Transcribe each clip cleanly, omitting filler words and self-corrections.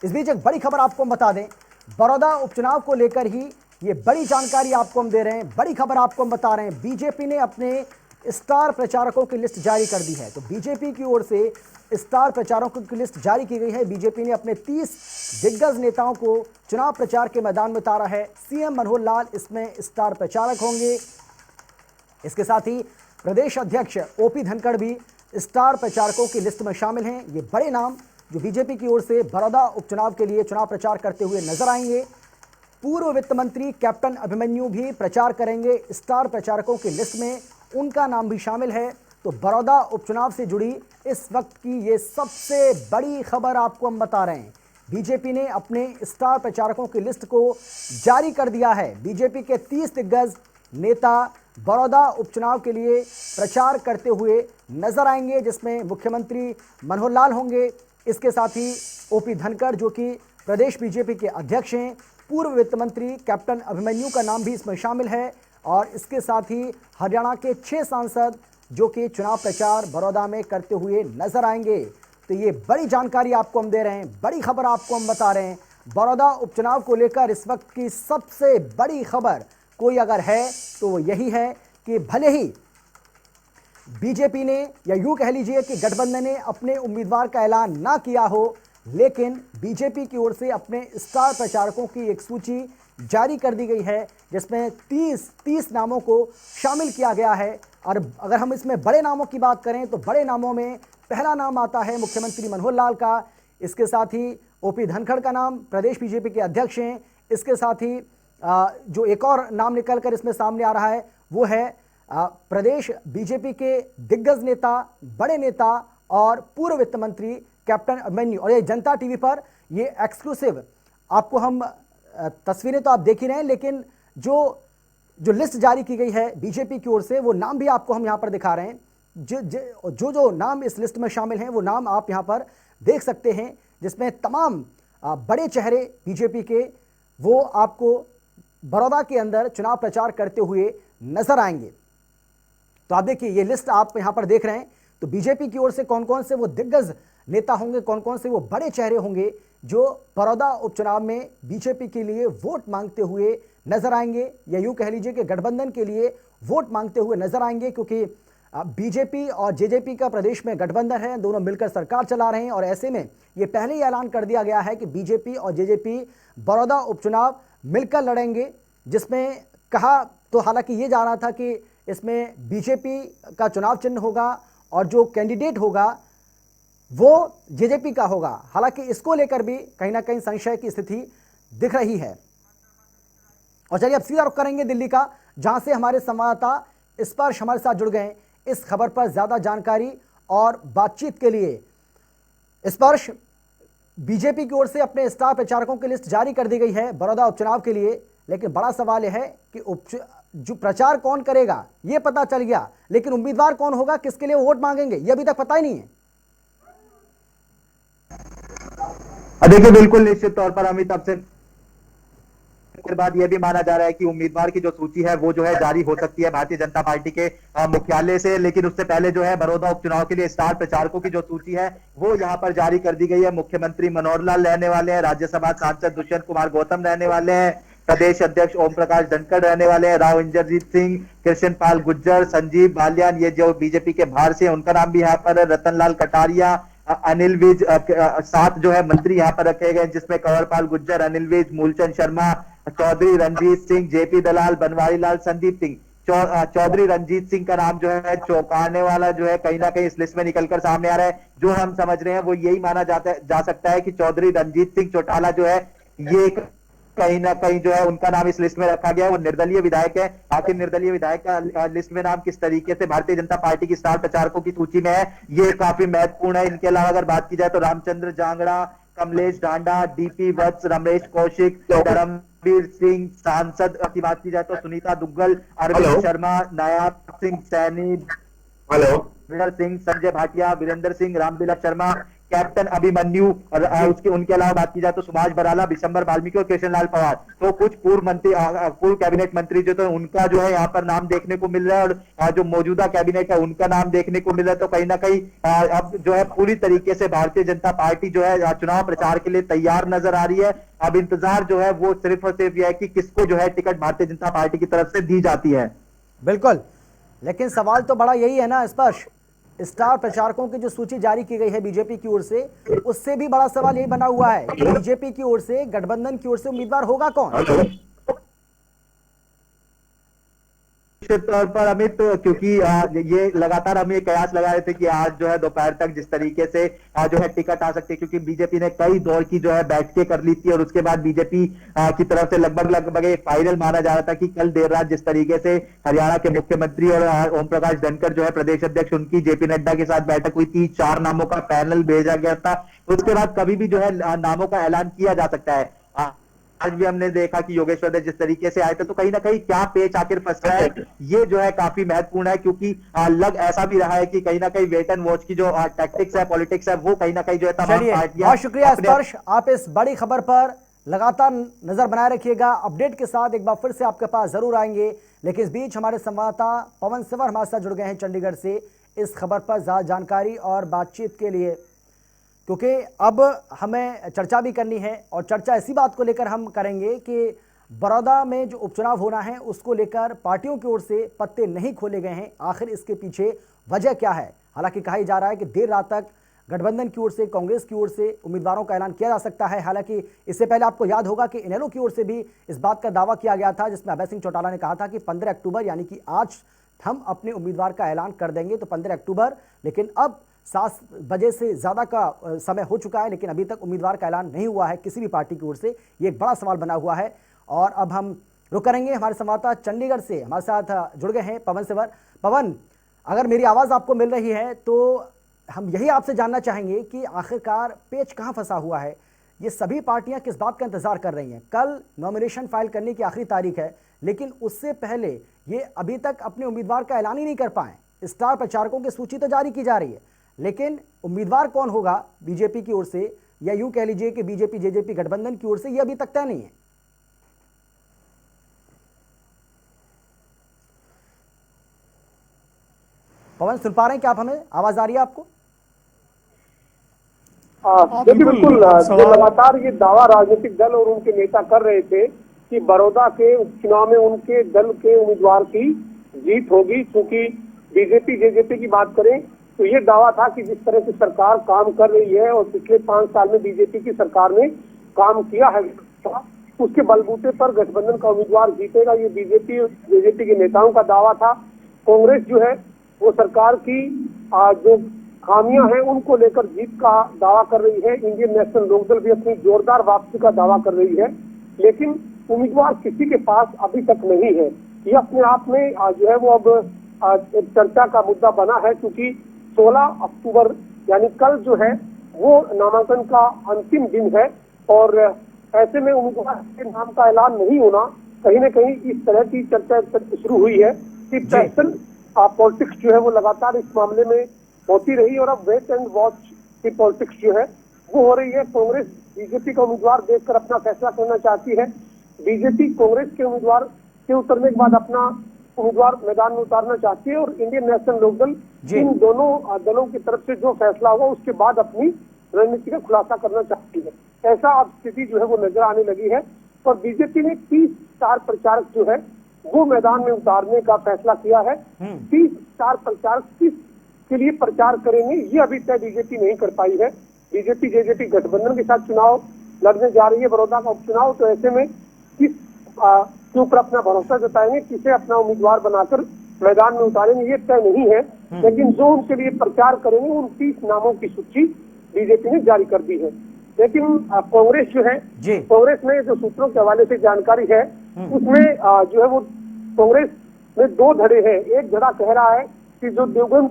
इस बीच एक बड़ी खबर आपको हम बता दें, बड़ौदा उपचुनाव को लेकर ही ये बड़ी जानकारी आपको हम दे रहे हैं, बड़ी खबर आपको हम बता रहे हैं। बीजेपी ने अपने स्टार प्रचारकों की लिस्ट जारी कर दी है। तो बीजेपी की ओर से स्टार प्रचारकों की लिस्ट जारी की गई है। बीजेपी ने अपने 30 दिग्गज नेताओं को चुनाव प्रचार के मैदान में उतारा है। सीएम मनोहर लाल इसमें स्टार प्रचारक होंगे। इसके साथ ही प्रदेश अध्यक्ष ओपी धनखड़ भी स्टार प्रचारकों की लिस्ट में शामिल हैं। ये बड़े नाम जो बीजेपी की ओर से बड़ौदा उपचुनाव के लिए चुनाव प्रचार करते हुए नजर आएंगे। पूर्व वित्त मंत्री कैप्टन अभिमन्यु भी प्रचार करेंगे स्टार प्रचारकों की लिस्ट में, उनका नाम भी शामिल है। तो बड़ौदा उपचुनाव से जुड़ी इस वक्त की ये सबसे बड़ी खबर आपको हम बता रहे हैं। बीजेपी ने अपने स्टार प्रचारकों की लिस्ट को जारी कर दिया है। बीजेपी के 30 दिग्गज नेता बड़ौदा उपचुनाव के लिए प्रचार करते हुए नजर आएंगे, जिसमें मुख्यमंत्री मनोहर लाल होंगे। इसके साथ ही ओपी धनखड़ जो कि प्रदेश बीजेपी के अध्यक्ष हैं, पूर्व वित्त मंत्री कैप्टन अभिमन्यु का नाम भी इसमें शामिल है। और इसके साथ ही हरियाणा के 6 सांसद जो कि चुनाव प्रचार बड़ौदा में करते हुए नजर आएंगे। तो ये बड़ी जानकारी आपको हम दे रहे हैं, बड़ी खबर आपको हम बता रहे हैं। बड़ौदा उपचुनाव को लेकर इस वक्त की सबसे बड़ी खबर कोई अगर है तो वो यही है कि भले ही बीजेपी ने या यूं कह लीजिए कि गठबंधन ने अपने उम्मीदवार का ऐलान ना किया हो, लेकिन बीजेपी की ओर से अपने स्टार प्रचारकों की एक सूची जारी कर दी गई है, जिसमें 30 नामों को शामिल किया गया है। और अगर हम इसमें बड़े नामों की बात करें तो बड़े नामों में पहला नाम आता है मुख्यमंत्री मनोहर लाल का। इसके साथ ही ओपी धनखड़ का नाम, प्रदेश बीजेपी के अध्यक्ष हैं। इसके साथ ही जो एक और नाम निकलकर इसमें सामने आ रहा है वो है प्रदेश बीजेपी के दिग्गज नेता, बड़े नेता और पूर्व वित्त मंत्री कैप्टन अभिमन्यु। और ये जनता टीवी पर ये एक्सक्लूसिव आपको हम तस्वीरें तो आप देख ही रहे हैं, लेकिन जो लिस्ट जारी की गई है बीजेपी की ओर से वो नाम भी आपको हम यहाँ पर दिखा रहे हैं। जो नाम इस लिस्ट में शामिल हैं वो नाम आप यहाँ पर देख सकते हैं, जिसमें तमाम बड़े चेहरे बीजेपी के वो आपको बड़ौदा के अंदर चुनाव प्रचार करते हुए नजर आएंगे। तो आप देखिए ये लिस्ट आप यहां पर देख रहे हैं। तो बीजेपी की ओर से कौन कौन से वो दिग्गज नेता होंगे, कौन कौन से वो बड़े चेहरे होंगे जो बड़ौदा उपचुनाव में बीजेपी के लिए वोट मांगते हुए नजर आएंगे, या यूं कह लीजिए कि गठबंधन के लिए वोट मांगते हुए नजर आएंगे। क्योंकि बीजेपी और जेजेपी का प्रदेश में गठबंधन है, दोनों मिलकर सरकार चला रहे हैं। और ऐसे में ये पहले ही ऐलान कर दिया गया है कि बीजेपी और जेजेपी बड़ौदा उपचुनाव मिलकर लड़ेंगे, जिसमें कहा तो हालांकि ये जा रहा था कि इसमें बीजेपी का चुनाव चिन्ह होगा और जो कैंडिडेट होगा वो जेजेपी का होगा। हालांकि इसको लेकर भी कहीं ना कहीं संशय की स्थिति दिख रही है। और चलिए अब सीधा रुख करेंगे दिल्ली का, जहां से हमारे संवाददाता स्पर्श हमारे साथ जुड़ गए इस खबर पर ज्यादा जानकारी और बातचीत के लिए। स्पर्श, बीजेपी की ओर से अपने स्टार प्रचारकों की लिस्ट जारी कर दी गई है बड़ौदा उपचुनाव के लिए, लेकिन बड़ा सवाल यह है कि जो प्रचार कौन करेगा यह पता चल गया, लेकिन उम्मीदवार कौन होगा, किसके लिए वोट मांगेंगे, यह अभी तक पता ही नहीं है। देखिए बिल्कुल निश्चित तौर पर अमित, अब से के बाद यह भी माना जा रहा है कि उम्मीदवार की जो सूची है वो जो है जारी हो सकती है भारतीय जनता पार्टी के मुख्यालय से। लेकिन उससे पहले जो है बड़ौदा उपचुनाव के लिए स्टार प्रचारकों की जो सूची है वो यहाँ पर जारी कर दी गई है। मुख्यमंत्री मनोहर लाल रहने वाले हैं, राज्यसभा सांसद दुष्यंत कुमार गौतम रहने वाले हैं, प्रदेश अध्यक्ष ओम प्रकाश धनखड़ रहने वाले हैं, राव इंद्रजीत सिंह, कृष्ण पाल गुर्जर, संजीव बालियान, ये जो बीजेपी के बाहर से उनका नाम भी यहाँ पर, रतन लाल कटारिया, अनिल विज, 7 जो है मंत्री यहाँ पर रखे गए, जिसमें कंवरपाल गुर्जर, अनिल विज, मूलचंद शर्मा, चौधरी रंजीत सिंह, जेपी दलाल, बनवारी लाल, संदीप सिंह। चौधरी रंजीत सिंह का नाम जो है चौंकाने वाला जो है कहीं ना कहीं इस लिस्ट में निकलकर सामने आ रहा है। जो हम समझ रहे हैं वो यही माना जा सकता है कि चौधरी रंजीत सिंह चौटाला जो है ये कहीं ना कहीं जो है उनका नाम इस लिस्ट में रखा गया है। वो निर्दलीय विधायक है। आखिर निर्दलीय विधायक का लिस्ट में नाम किस तरीके से भारतीय जनता पार्टी की स्टार प्रचारकों की सूची में है, ये काफी महत्वपूर्ण है। इनके अलावा अगर बात की जाए तो रामचंद्र जांगड़ा, कमलेश ढांडा, डीपी वत्स, रमेश कौशिक, धर्मवीर सिंह, सांसद की बात की जाए तो सुनीता दुग्गल, अरविंद शर्मा, नायाब सिंह सैनी, विनर सिंह, संजय भाटिया, वीरेंद्र सिंह, रामबिलास शर्मा, कैप्टन अभिमन्यु और उसके उनके अलावा बात की जाए तो सुभाष बराला, विशंबर वाल्मीकि और कृष्णलाल पवार, तो कुछ पूर्व कैबिनेट मंत्री जो तो उनका जो है यहाँ पर नाम देखने को मिल रहा है, और जो मौजूदा कैबिनेट है उनका नाम देखने को मिल रहा है। तो कहीं ना कहीं अब जो है पूरी तरीके से भारतीय जनता पार्टी जो है चुनाव प्रचार के लिए तैयार नजर आ रही है। अब इंतजार जो है वो सिर्फ और सिर्फ यह है कि किसको जो है टिकट भारतीय जनता पार्टी की तरफ से दी जाती है। बिल्कुल, लेकिन सवाल तो बड़ा यही है ना स्पर्श, स्टार प्रचारकों की जो सूची जारी की गई है बीजेपी की ओर से, उससे भी बड़ा सवाल यही बना हुआ है कि बीजेपी की ओर से, गठबंधन की ओर से उम्मीदवार होगा कौन? निश्चित तौर पर अमित, क्योंकि ये लगातार हम ये कयास लगा रहे थे कि आज जो है दोपहर तक जिस तरीके से जो है टिकट आ सकती है, क्योंकि बीजेपी ने कई दौर की जो है बैठकें कर ली थी और उसके बाद बीजेपी की तरफ से लगभग एक फाइनल माना जा रहा था कि कल देर रात जिस तरीके से हरियाणा के मुख्यमंत्री और ओम प्रकाश धनखड़ जो है प्रदेश अध्यक्ष उनकी जेपी नड्डा के साथ बैठक हुई थी, 4 नामों का पैनल भेजा गया था। उसके बाद कभी भी जो है नामों का ऐलान किया जा सकता है। आज भी हमने देखा कि योगेश्वर दत्त जिस तरीके से आए थे, तो कहीं ना कहीं क्या पेच आखिर फंस रहा है, ये जो है काफी महत्वपूर्ण है, क्योंकि लग ऐसा भी रहा है कि कहीं ना कहीं वेट एंड वॉच की जो टैक्टिक्स है, पॉलिटिक्स है, वो कहीं ना कहीं जो है तमाम पार्टियां। बहुत शुक्रिया स्पर्श, आप इस बड़ी खबर पर लगातार नजर बनाए रखिएगा। अपडेट के साथ एक बार फिर से आपके पास जरूर आएंगे, लेकिन इस बीच हमारे संवाददाता पवन सिवर हमारे साथ जुड़ गए हैं चंडीगढ़ से इस खबर पर ज्यादा जानकारी और बातचीत के लिए, क्योंकि अब हमें चर्चा भी करनी है और चर्चा इसी बात को लेकर हम करेंगे कि बड़ौदा में जो उपचुनाव होना है उसको लेकर पार्टियों की ओर से पत्ते नहीं खोले गए हैं। आखिर इसके पीछे वजह क्या है? हालांकि कहा जा रहा है कि देर रात तक गठबंधन की ओर से, कांग्रेस की ओर से उम्मीदवारों का ऐलान किया जा सकता है। हालांकि इससे पहले आपको याद होगा कि इनेलो की ओर से भी इस बात का दावा किया गया था, जिसमें अभय सिंह चौटाला ने कहा था कि 15 अक्टूबर यानी कि आज हम अपने उम्मीदवार का ऐलान कर देंगे, तो 15 अक्टूबर। लेकिन अब 7 बजे से ज़्यादा का समय हो चुका है, लेकिन अभी तक उम्मीदवार का ऐलान नहीं हुआ है किसी भी पार्टी की ओर से। ये एक बड़ा सवाल बना हुआ है। और अब हम रुक करेंगे, हमारे संवाददाता चंडीगढ़ से हमारे साथ जुड़ गए हैं पवन सिवर। पवन, अगर मेरी आवाज़ आपको मिल रही है तो हम यही आपसे जानना चाहेंगे कि आखिरकार पेच कहाँ फंसा हुआ है? ये सभी पार्टियां किस बात का इंतजार कर रही हैं? कल नॉमिनेशन फाइल करने की आखिरी तारीख है, लेकिन उससे पहले ये अभी तक अपने उम्मीदवार का ऐलान ही नहीं कर पाए। स्टार प्रचारकों की सूची तो जारी की जा रही है, लेकिन उम्मीदवार कौन होगा बीजेपी की ओर से, या यूं कह लीजिए कि बीजेपी जेजेपी गठबंधन की ओर से, यह अभी तक तय नहीं है। पवन, सुन पा रहे हैं क्या आप हमें? आवाज आ रही है आपको? देखिए, बिल्कुल जो लगातार ये दावा राजनीतिक दल और उनके नेता कर रहे थे कि बड़ौदा के उपचुनाव में उनके दल के उम्मीदवार की जीत होगी, क्योंकि बीजेपी जेजेपी की बात करें तो ये दावा था कि जिस तरह से सरकार काम कर रही है और पिछले 5 साल में बीजेपी की सरकार ने काम किया है, उसके बलबूते पर गठबंधन का उम्मीदवार जीतेगा। ये बीजेपी और जेजेपी के नेताओं का दावा था। कांग्रेस जो है वो सरकार की जो खामियां हैं उनको लेकर जीत का दावा कर रही है। इंडियन नेशनल लोकदल भी अपनी जोरदार वापसी का दावा कर रही है, लेकिन उम्मीदवार किसी के पास अभी तक नहीं है। ये अपने आप में जो है वो अब एक चर्चा का मुद्दा बना है, क्योंकि 16 अक्टूबर यानी कल जो है वो नामांकन का अंतिम दिन है, और ऐसे में उम्मीदवार के नाम का ऐलान नहीं होना, कहीं न कहीं इस तरह की चर्चा शुरू हुई है कि पर्सन पॉलिटिक्स जो है वो लगातार इस मामले में होती रही, और अब वेट एंड वॉच की पॉलिटिक्स जो है वो हो रही है। कांग्रेस बीजेपी का उम्मीदवार देखकर अपना फैसला करना चाहती है। बीजेपी कांग्रेस के उम्मीदवार के उतरने के बाद अपना उम्मीदवार मैदान में उतारना चाहती है, और इंडियन नेशनल लोकदल इन दोनों दलों की तरफ से जो फैसला होगा उसके बाद अपनी रणनीति का खुलासा करना चाहती है। ऐसा अब स्थिति जो है वो नजर आने लगी है, और बीजेपी ने 30 स्टार प्रचारक जो है वो मैदान में उतारने का फैसला किया है। 30 स्टार प्रचारक किस के लिए प्रचार करेंगे ये अभी तक बीजेपी नहीं कर पाई है। बीजेपी जेजेपी गठबंधन के साथ चुनाव लड़ने जा रही है, बड़ौदा का उपचुनाव, तो ऐसे में किस के ऊपर अपना भरोसा जताएंगे, किसे अपना उम्मीदवार बनाकर मैदान में उतारेंगे, ये तय नहीं है। लेकिन जो उनके लिए प्रचार करेंगे उन 30 नामों की सूची बीजेपी ने जारी कर दी है। लेकिन कांग्रेस जो है, कांग्रेस में जो सूत्रों के हवाले से जानकारी है उसमें जो है वो कांग्रेस में 2 धड़े हैं। एक धड़ा कह रहा है कि जो देवगन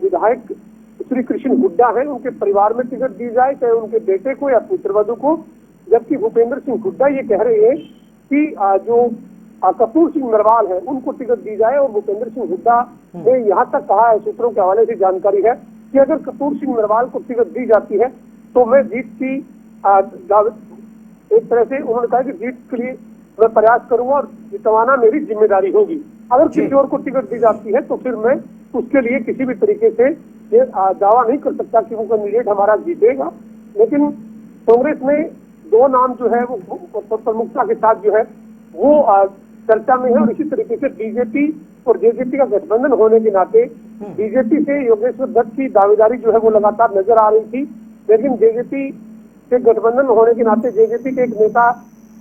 विधायक श्री कृष्ण हुड्डा है उनके परिवार में टिकट दी जाए, चाहे उनके बेटे को या पुत्रवधू को, जबकि भूपेंद्र सिंह हुड्डा ये कह रहे हैं कि जो कपूर सिंह नरवाल है उनको टिकट दी जाए। और भूपेंद्र सिंह हुड्डा ने यहाँ तक कहा है, सूत्रों के हवाले से जानकारी है कि अगर कपूर सिंह नरवाल को टिकट दी जाती है तो मैं जीत की एक तरह से उन्होंने कहा कि जीत के लिए मैं प्रयास करूंगा और जितवाना मेरी जिम्मेदारी होगी। अगर किसी और को टिकट दी जाती है तो फिर मैं उसके लिए किसी भी तरीके से ये दावा नहीं कर सकता कि वो कैंडिडेट हमारा जीतेगा। लेकिन कांग्रेस में दो नाम जो है वो प्रमुखता के साथ जो है वो चर्चा में है और इसी तरीके से बीजेपी और जेजेपी का गठबंधन होने के नाते बीजेपी से योगेश्वर दत्त की दावेदारी जो है वो लगातार नजर आ रही थी, लेकिन जेजेपी से गठबंधन होने के नाते जेजेपी के एक नेता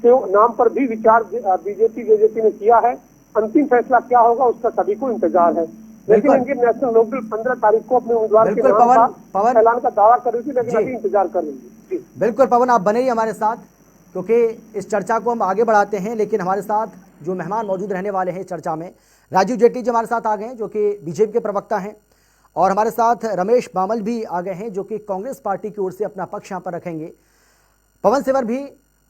के नाम पर भी विचार जेजेपी ने किया है। अंतिम फैसला क्या होगा उसका सभी को इंतजार है। लेकिन इंडियन नेशनल लोकदल 15 तारीख को अपने उम्मीदवार के नाम का ऐलान का दावा कर रही थी, लेकिन अभी इंतजार कर रही थी। बिल्कुल पवन, आप बने रहिए हमारे साथ, क्योंकि इस चर्चा को हम आगे बढ़ाते हैं। लेकिन हमारे साथ जो मेहमान मौजूद रहने वाले हैं चर्चा में, राजीव जेटली जी हमारे साथ आ गए हैं जो कि बीजेपी के प्रवक्ता हैं, और हमारे साथ रमेश बामल भी आ गए हैं जो कि कांग्रेस पार्टी की ओर से अपना पक्ष यहाँ पर रखेंगे। पवन सेवर भी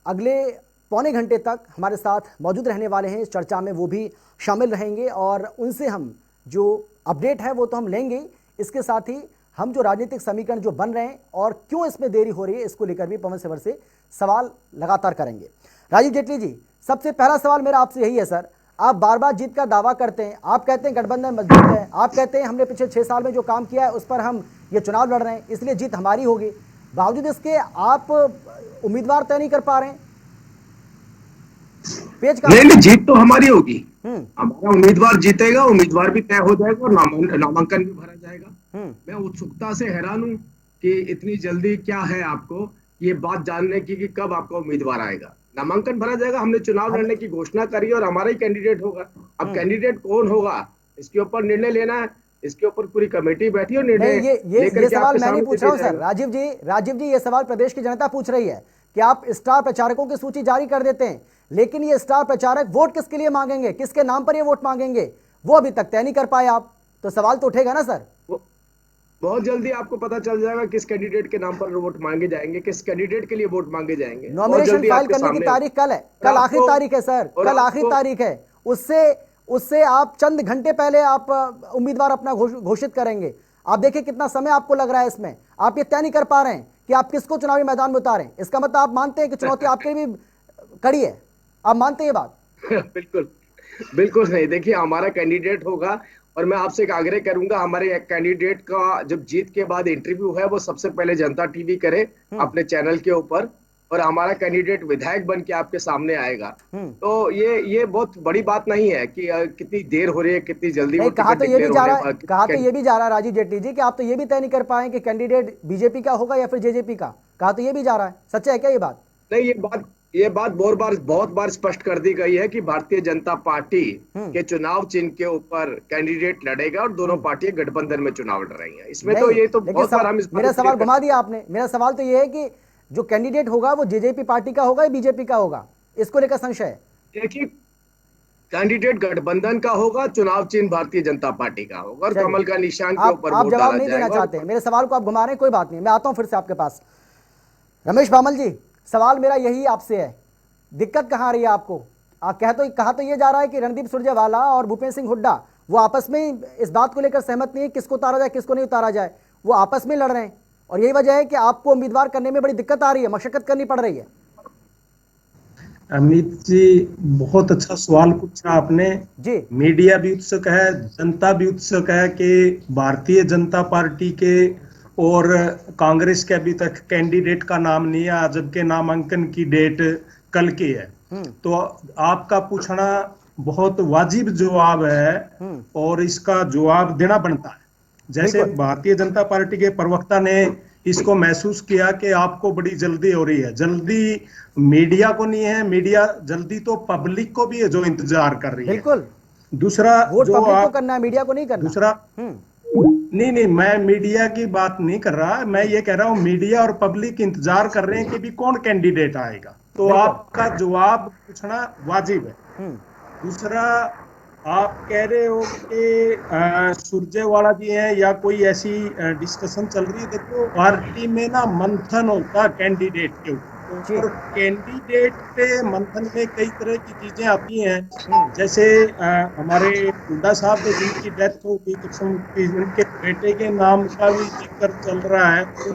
अगले पौने घंटे तक हमारे साथ मौजूद रहने वाले हैं इस चर्चा में, वो भी शामिल रहेंगे और उनसे हम जो अपडेट है वो तो हम लेंगे। इसके साथ ही हम जो राजनीतिक समीकरण जो बन रहे हैं और क्यों इसमें देरी हो रही है इसको लेकर भी पवन सेवर से सवाल लगातार करेंगे। राजीव जेटली जी, सबसे पहला सवाल मेरा आपसे यही है सर, आप बार बार जीत का दावा करते हैं, आप कहते हैं गठबंधन मजबूत है, आप कहते हैं हमने पिछले 6 साल में जो काम किया है उस पर हम ये चुनाव लड़ रहे हैं इसलिए जीत हमारी होगी, बावजूद इसके आप उम्मीदवार तय नहीं कर पा रहे हैं। पेज का नहीं, जीत तो हमारी होगी, हमारा उम्मीदवार जीतेगा, उम्मीदवार भी तय हो जाएगा और नामांकन भी भरा जाएगा। मैं उत्सुकता से हैरान हूं कि इतनी जल्दी क्या है आपको ये बात जानने की कि कब आपका उम्मीदवार आएगा। नामांकन भरा जाएगा, हमने चुनाव लड़ने की घोषणा करी और हमारा ही कैंडिडेट होगा। अब कैंडिडेट कौन होगा इसके ऊपर निर्णय लेना है, इसके ऊपर पूरी कमेटी बैठी और निर्णय ये सवाल मैं नहीं पूछ रहा हूँ सर। राजीव जी ये सवाल प्रदेश की जनता पूछ रही है कि आप स्टार प्रचारकों की सूची जारी कर देते हैं, लेकिन ये स्टार प्रचारक वोट किसके लिए मांगेंगे, किसके नाम पर ये वोट मांगेंगे, वो अभी तक तय नहीं कर पाए आप, तो सवाल तो उठेगा ना सर। बहुत जल्दी आपको पता चल जाएगा किस कैंडिडेट के नाम पर वोट मांगे जाएंगे, किस कैंडिडेट के लिए वोट मांगे जाएंगे। नॉमिनेशन फाइल करने की तारीख कल है, कल आखिरी तारीख है सर, कल आखिरी तारीख है। उससे आप चंद घंटे पहले आप उम्मीदवार अपना घोषित करेंगे। आप देखिए कितना समय आपको लग रहा है इसमें, आप ये तय नहीं कर पा रहे हैं कि आप किसको चुनावी मैदान में उतारें। इसका मतलब आप मानते हैं कि चुनौती आपके लिए भी कड़ी है, आप मानते हैं ये बात? बिल्कुल नहीं। देखिए हमारा कैंडिडेट होगा और मैं आपसे एक आग्रह करूंगा, हमारे कैंडिडेट का जब जीत के बाद इंटरव्यू है वो सबसे पहले जनता टीवी करे अपने चैनल के ऊपर, और हमारा कैंडिडेट विधायक बन के आपके सामने आएगा। तो ये बहुत बड़ी बात नहीं है कि कितनी देर हो रही है, कितनी जल्दी वो कहा तो ये भी जा रहा है राजीव जेटली जी कि आप तो ये भी तय नहीं कर पाए कि कैंडिडेट बीजेपी का होगा या फिर जेजेपी का, कहा तो ये भी जा रहा है, सच्चा है क्या ये बात? नहीं, ये बात बहुत बार स्पष्ट कर दी गई है कि भारतीय जनता पार्टी के चुनाव चिन्ह के ऊपर कैंडिडेट लड़ेगा और दोनों पार्टियां गठबंधन में चुनाव लड़ रही हैं। इसमें तो ये तो बहुत बार हम मेरा सवाल घुमा दिया आपने। मेरा सवाल तो ये है कि जो कैंडिडेट होगा वो जेजेपी पार्टी का होगा या बीजेपी का होगा, इसको लेकर संशय है। देखिए कैंडिडेट गठबंधन का होगा, चुनाव चिन्ह भारतीय जनता पार्टी का होगा और कमल का निशान के ऊपर आप जवाब नहीं देना चाहते, मेरे सवाल को आप घुमा रहे हैं, कोई बात नहीं, मैं आता हूं फिर से आपके पास। रमेश बामल जी, सवाल मेरा यही आपसे है, दिक्कत कहां आ रही है आपको? कहा तो ये जा रहा है कि रणदीप सुरजेवाला और भूपेंद्र सिंह हुड्डा वो आपस में इस बात को लेकर सहमत नहीं है किसको उतारा जाए किसको नहीं उतारा जाए, वो आपस में लड़ रहे हैं और यही वजह है कि आपको उम्मीदवार करने में बड़ी दिक्कत आ रही है, मशक्कत करनी पड़ रही है। अमित जी बहुत अच्छा सवाल पूछा आपने जी। मीडिया भी उत्सुक है, जनता भी उत्सुक है कि भारतीय जनता पार्टी के और कांग्रेस के अभी तक कैंडिडेट का नाम नहीं है, जबकि नामांकन की डेट कल की है। तो आपका पूछना बहुत वाजिब जवाब है और इसका जवाब देना बनता है। जैसे भारतीय जनता पार्टी के प्रवक्ता ने इसको महसूस किया कि आपको बड़ी जल्दी हो रही है, जल्दी मीडिया को नहीं है, मीडिया जल्दी तो पब्लिक को भी है जो इंतजार कर रही है। बिल्कुल। दूसरा वोट पब्लिक को करना है, मीडिया को नहीं करना। दूसरा नहीं, मैं मीडिया की बात नहीं कर रहा, मैं ये कह रहा हूँ मीडिया और पब्लिक इंतजार कर रहे हैं कि भी कौन कैंडिडेट आएगा, तो आपका जवाब पूछना वाजिब है। दूसरा आप कह रहे हो कि सुरजेवाला जी हैं या कोई ऐसी डिस्कशन चल रही है, देखो पार्टी में ना मंथन होता कैंडिडेट के ऊपर, और कैंडिडेट पे मंथन में कई तरह की चीजें आती हैं, जैसे हमारे हुड्डा साहब ने जिनकी डेथ हो गई कुछ उनके बेटे के नाम का भी जिक्र चल रहा है, तो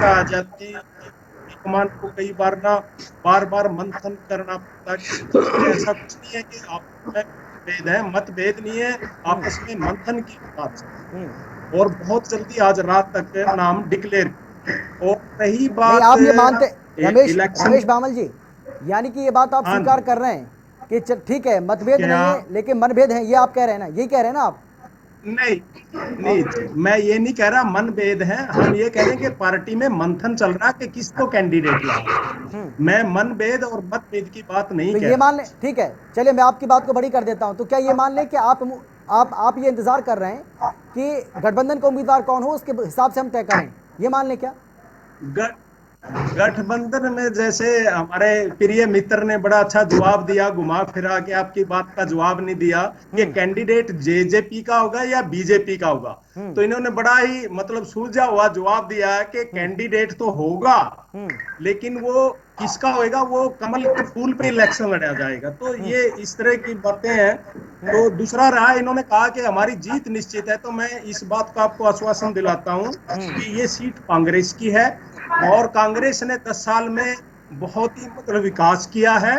आ जाती कमान को कई बार ना बार बार मंथन करना पड़ता है। ऐसा कुछ नहीं है कि आपस में भेद है, मतभेद नहीं है, आपस में मंथन की बात है। और बहुत जल्दी आज रात तक नाम डिक्लेयर। और रही बात, आप ये मानते रमेश बामल जी, यानी कि ये बात आप स्वीकार कर रहे हैं कि ठीक है मतभेद नहीं है लेकिन मनभेद है, ये आप कह रहे हैं ना, यही कह रहे हैं ना आप? नहीं, मैं ये नहीं कह रहा मनभेद है, हम ये कह रहे हैं कि पार्टी में मंथन चल रहा कि किसको कैंडिडेट लाओ। मैं मनभेद और मतभेद की बात नहीं तो कह ये मान लें, ठीक है चलिए मैं आपकी बात को बड़ी कर देता हूं, तो क्या ये मान लें कि आप ये इंतजार कर रहे हैं कि गठबंधन का उम्मीदवार कौन हो उसके हिसाब से हम तय करें, ये मान लें क्या? गठबंधन में जैसे हमारे प्रिय मित्र ने बड़ा अच्छा जवाब दिया, घुमा फिरा के आपकी बात का जवाब नहीं दिया कि कैंडिडेट जेजेपी का होगा या बीजेपी का होगा, तो इन्होंने बड़ा ही मतलब सूझा हुआ जवाब दिया है कि कैंडिडेट तो होगा लेकिन वो किसका होगा, वो कमल के फूल पे इलेक्शन लड़ा जाएगा। तो ये इस तरह की बातें हैं। तो दूसरा रहा, इन्होंने कहा कि हमारी जीत निश्चित है, तो मैं इस बात का आपको आश्वासन दिलाता हूं कि ये सीट कांग्रेस की है और कांग्रेस ने 10 साल में बहुत ही मतलब विकास किया है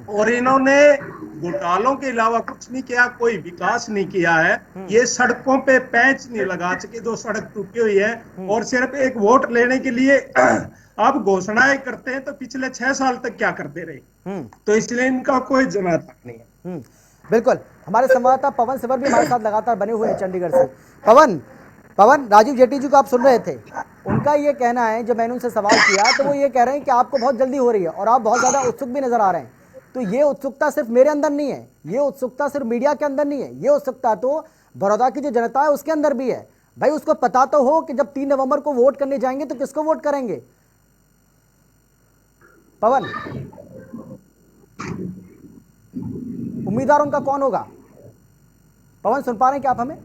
और इन्होंने घोटालों के अलावा कुछ नहीं किया, कोई विकास नहीं किया है। ये सड़कों पे पैंच नहीं लगा सके, जो सड़क टूटी हुई है, और सिर्फ एक वोट लेने के लिए आप घोषणाएं करते हैं, तो पिछले 6 साल तक क्या करते रहे, तो इसलिए इनका कोई जनाब नहीं है। बिल्कुल, हमारे संवाददाता पवन सिवर भी हमारे साथ लगातार बने हुए हैं चंडीगढ़ से। पवन, राजीव जेटली जी को आप सुन रहे थे, उनका ये कहना है, जब मैंने उनसे सवाल किया तो वो ये कह रहे हैं कि आपको बहुत जल्दी हो रही है और आप बहुत ज़्यादा उत्सुक भी नजर आ रहे हैं। तो ये उत्सुकता सिर्फ मेरे अंदर नहीं है, ये उत्सुकता सिर्फ मीडिया के अंदर नहीं है, ये उत्सुकता तो बड़ौदा की जो जनता है उसके अंदर भी है। भाई उसको पता तो हो कि जब 3 नवंबर को वोट करने जाएंगे तो किसको वोट करेंगे। पवन, उम्मीदवार उनका कौन होगा? पवन सुन पा रहे हैं क्या आप हमें?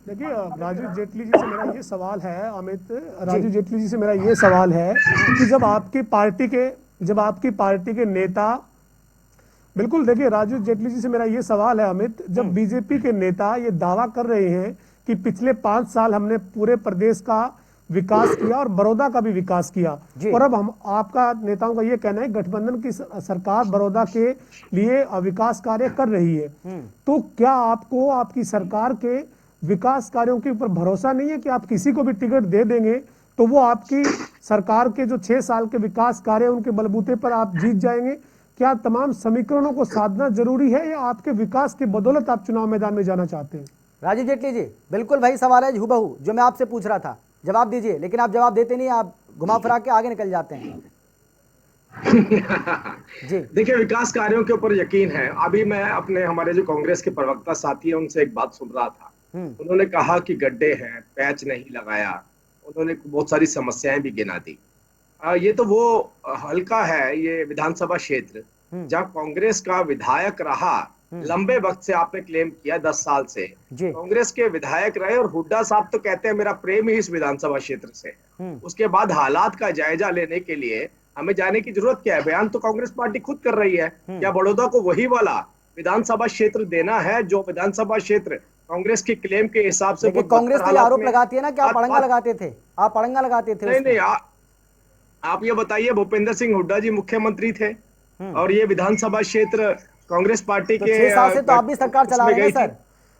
देखिए राजीव जेटली जी से मेरा ये सवाल है, अमित, राजीव जेटली जी से मेरा ये सवाल है कि जब आपकी पार्टी के नेता, बिल्कुल देखिए राजीव जेटली जी से मेरा ये सवाल है अमित, जब बीजेपी के नेता ये दावा कर रहे हैं कि पिछले 5 साल हमने पूरे प्रदेश का विकास किया और बड़ौदा का भी विकास किया, और अब हम आपका नेताओं का ये कहना है गठबंधन की सरकार बड़ौदा के लिए विकास कार्य कर रही है, तो क्या आपको आपकी सरकार के विकास कार्यों के ऊपर भरोसा नहीं है कि आप किसी को भी टिकट दे देंगे तो वो आपकी सरकार के जो 6 साल के विकास कार्य उनके बलबूते पर आप जीत जाएंगे? क्या तमाम समीकरणों को साधना जरूरी है या आपके विकास की बदौलत आप चुनाव मैदान में जाना चाहते हैं? राजीव जेटली जी, बिल्कुल वही सवाल है हूबहू जो मैं आपसे पूछ रहा था, जवाब दीजिए, लेकिन आप जवाब देते नहीं, आप घुमा फिरा के आगे निकल जाते हैं। जी देखिए, विकास कार्यों के ऊपर यकीन है। अभी मैं अपने हमारे जो कांग्रेस के प्रवक्ता साथी है उनसे एक बात सुन रहा था, उन्होंने कहा कि गड्ढे हैं, पैच नहीं लगाया, उन्होंने बहुत सारी समस्याएं भी गिना दी। ये तो वो हल्का है, ये विधानसभा क्षेत्र जहाँ कांग्रेस का विधायक रहा लंबे वक्त से, आपने क्लेम किया 10 साल से कांग्रेस के विधायक रहे, और हुड्डा साहब तो कहते हैं मेरा प्रेम ही इस विधानसभा क्षेत्र से। उसके बाद हालात का जायजा लेने के लिए हमें जाने की जरूरत क्या है? बयान तो कांग्रेस पार्टी खुद कर रही है। क्या बड़ौदा को वही वाला विधानसभा क्षेत्र देना है जो विधानसभा क्षेत्र कांग्रेस के क्लेम के हिसाब से? कांग्रेस तो आरोप लगाती है ना कि आप अड़ंगा लगाते थे, आप अड़ंगा लगाते थे। नहीं, आप ये बताइए, भूपेंद्र सिंह हुड्डा जी मुख्यमंत्री थे और ये विधानसभा क्षेत्र कांग्रेस पार्टी के 6 साल से तो आप भी सरकार चला रहे हैं सर,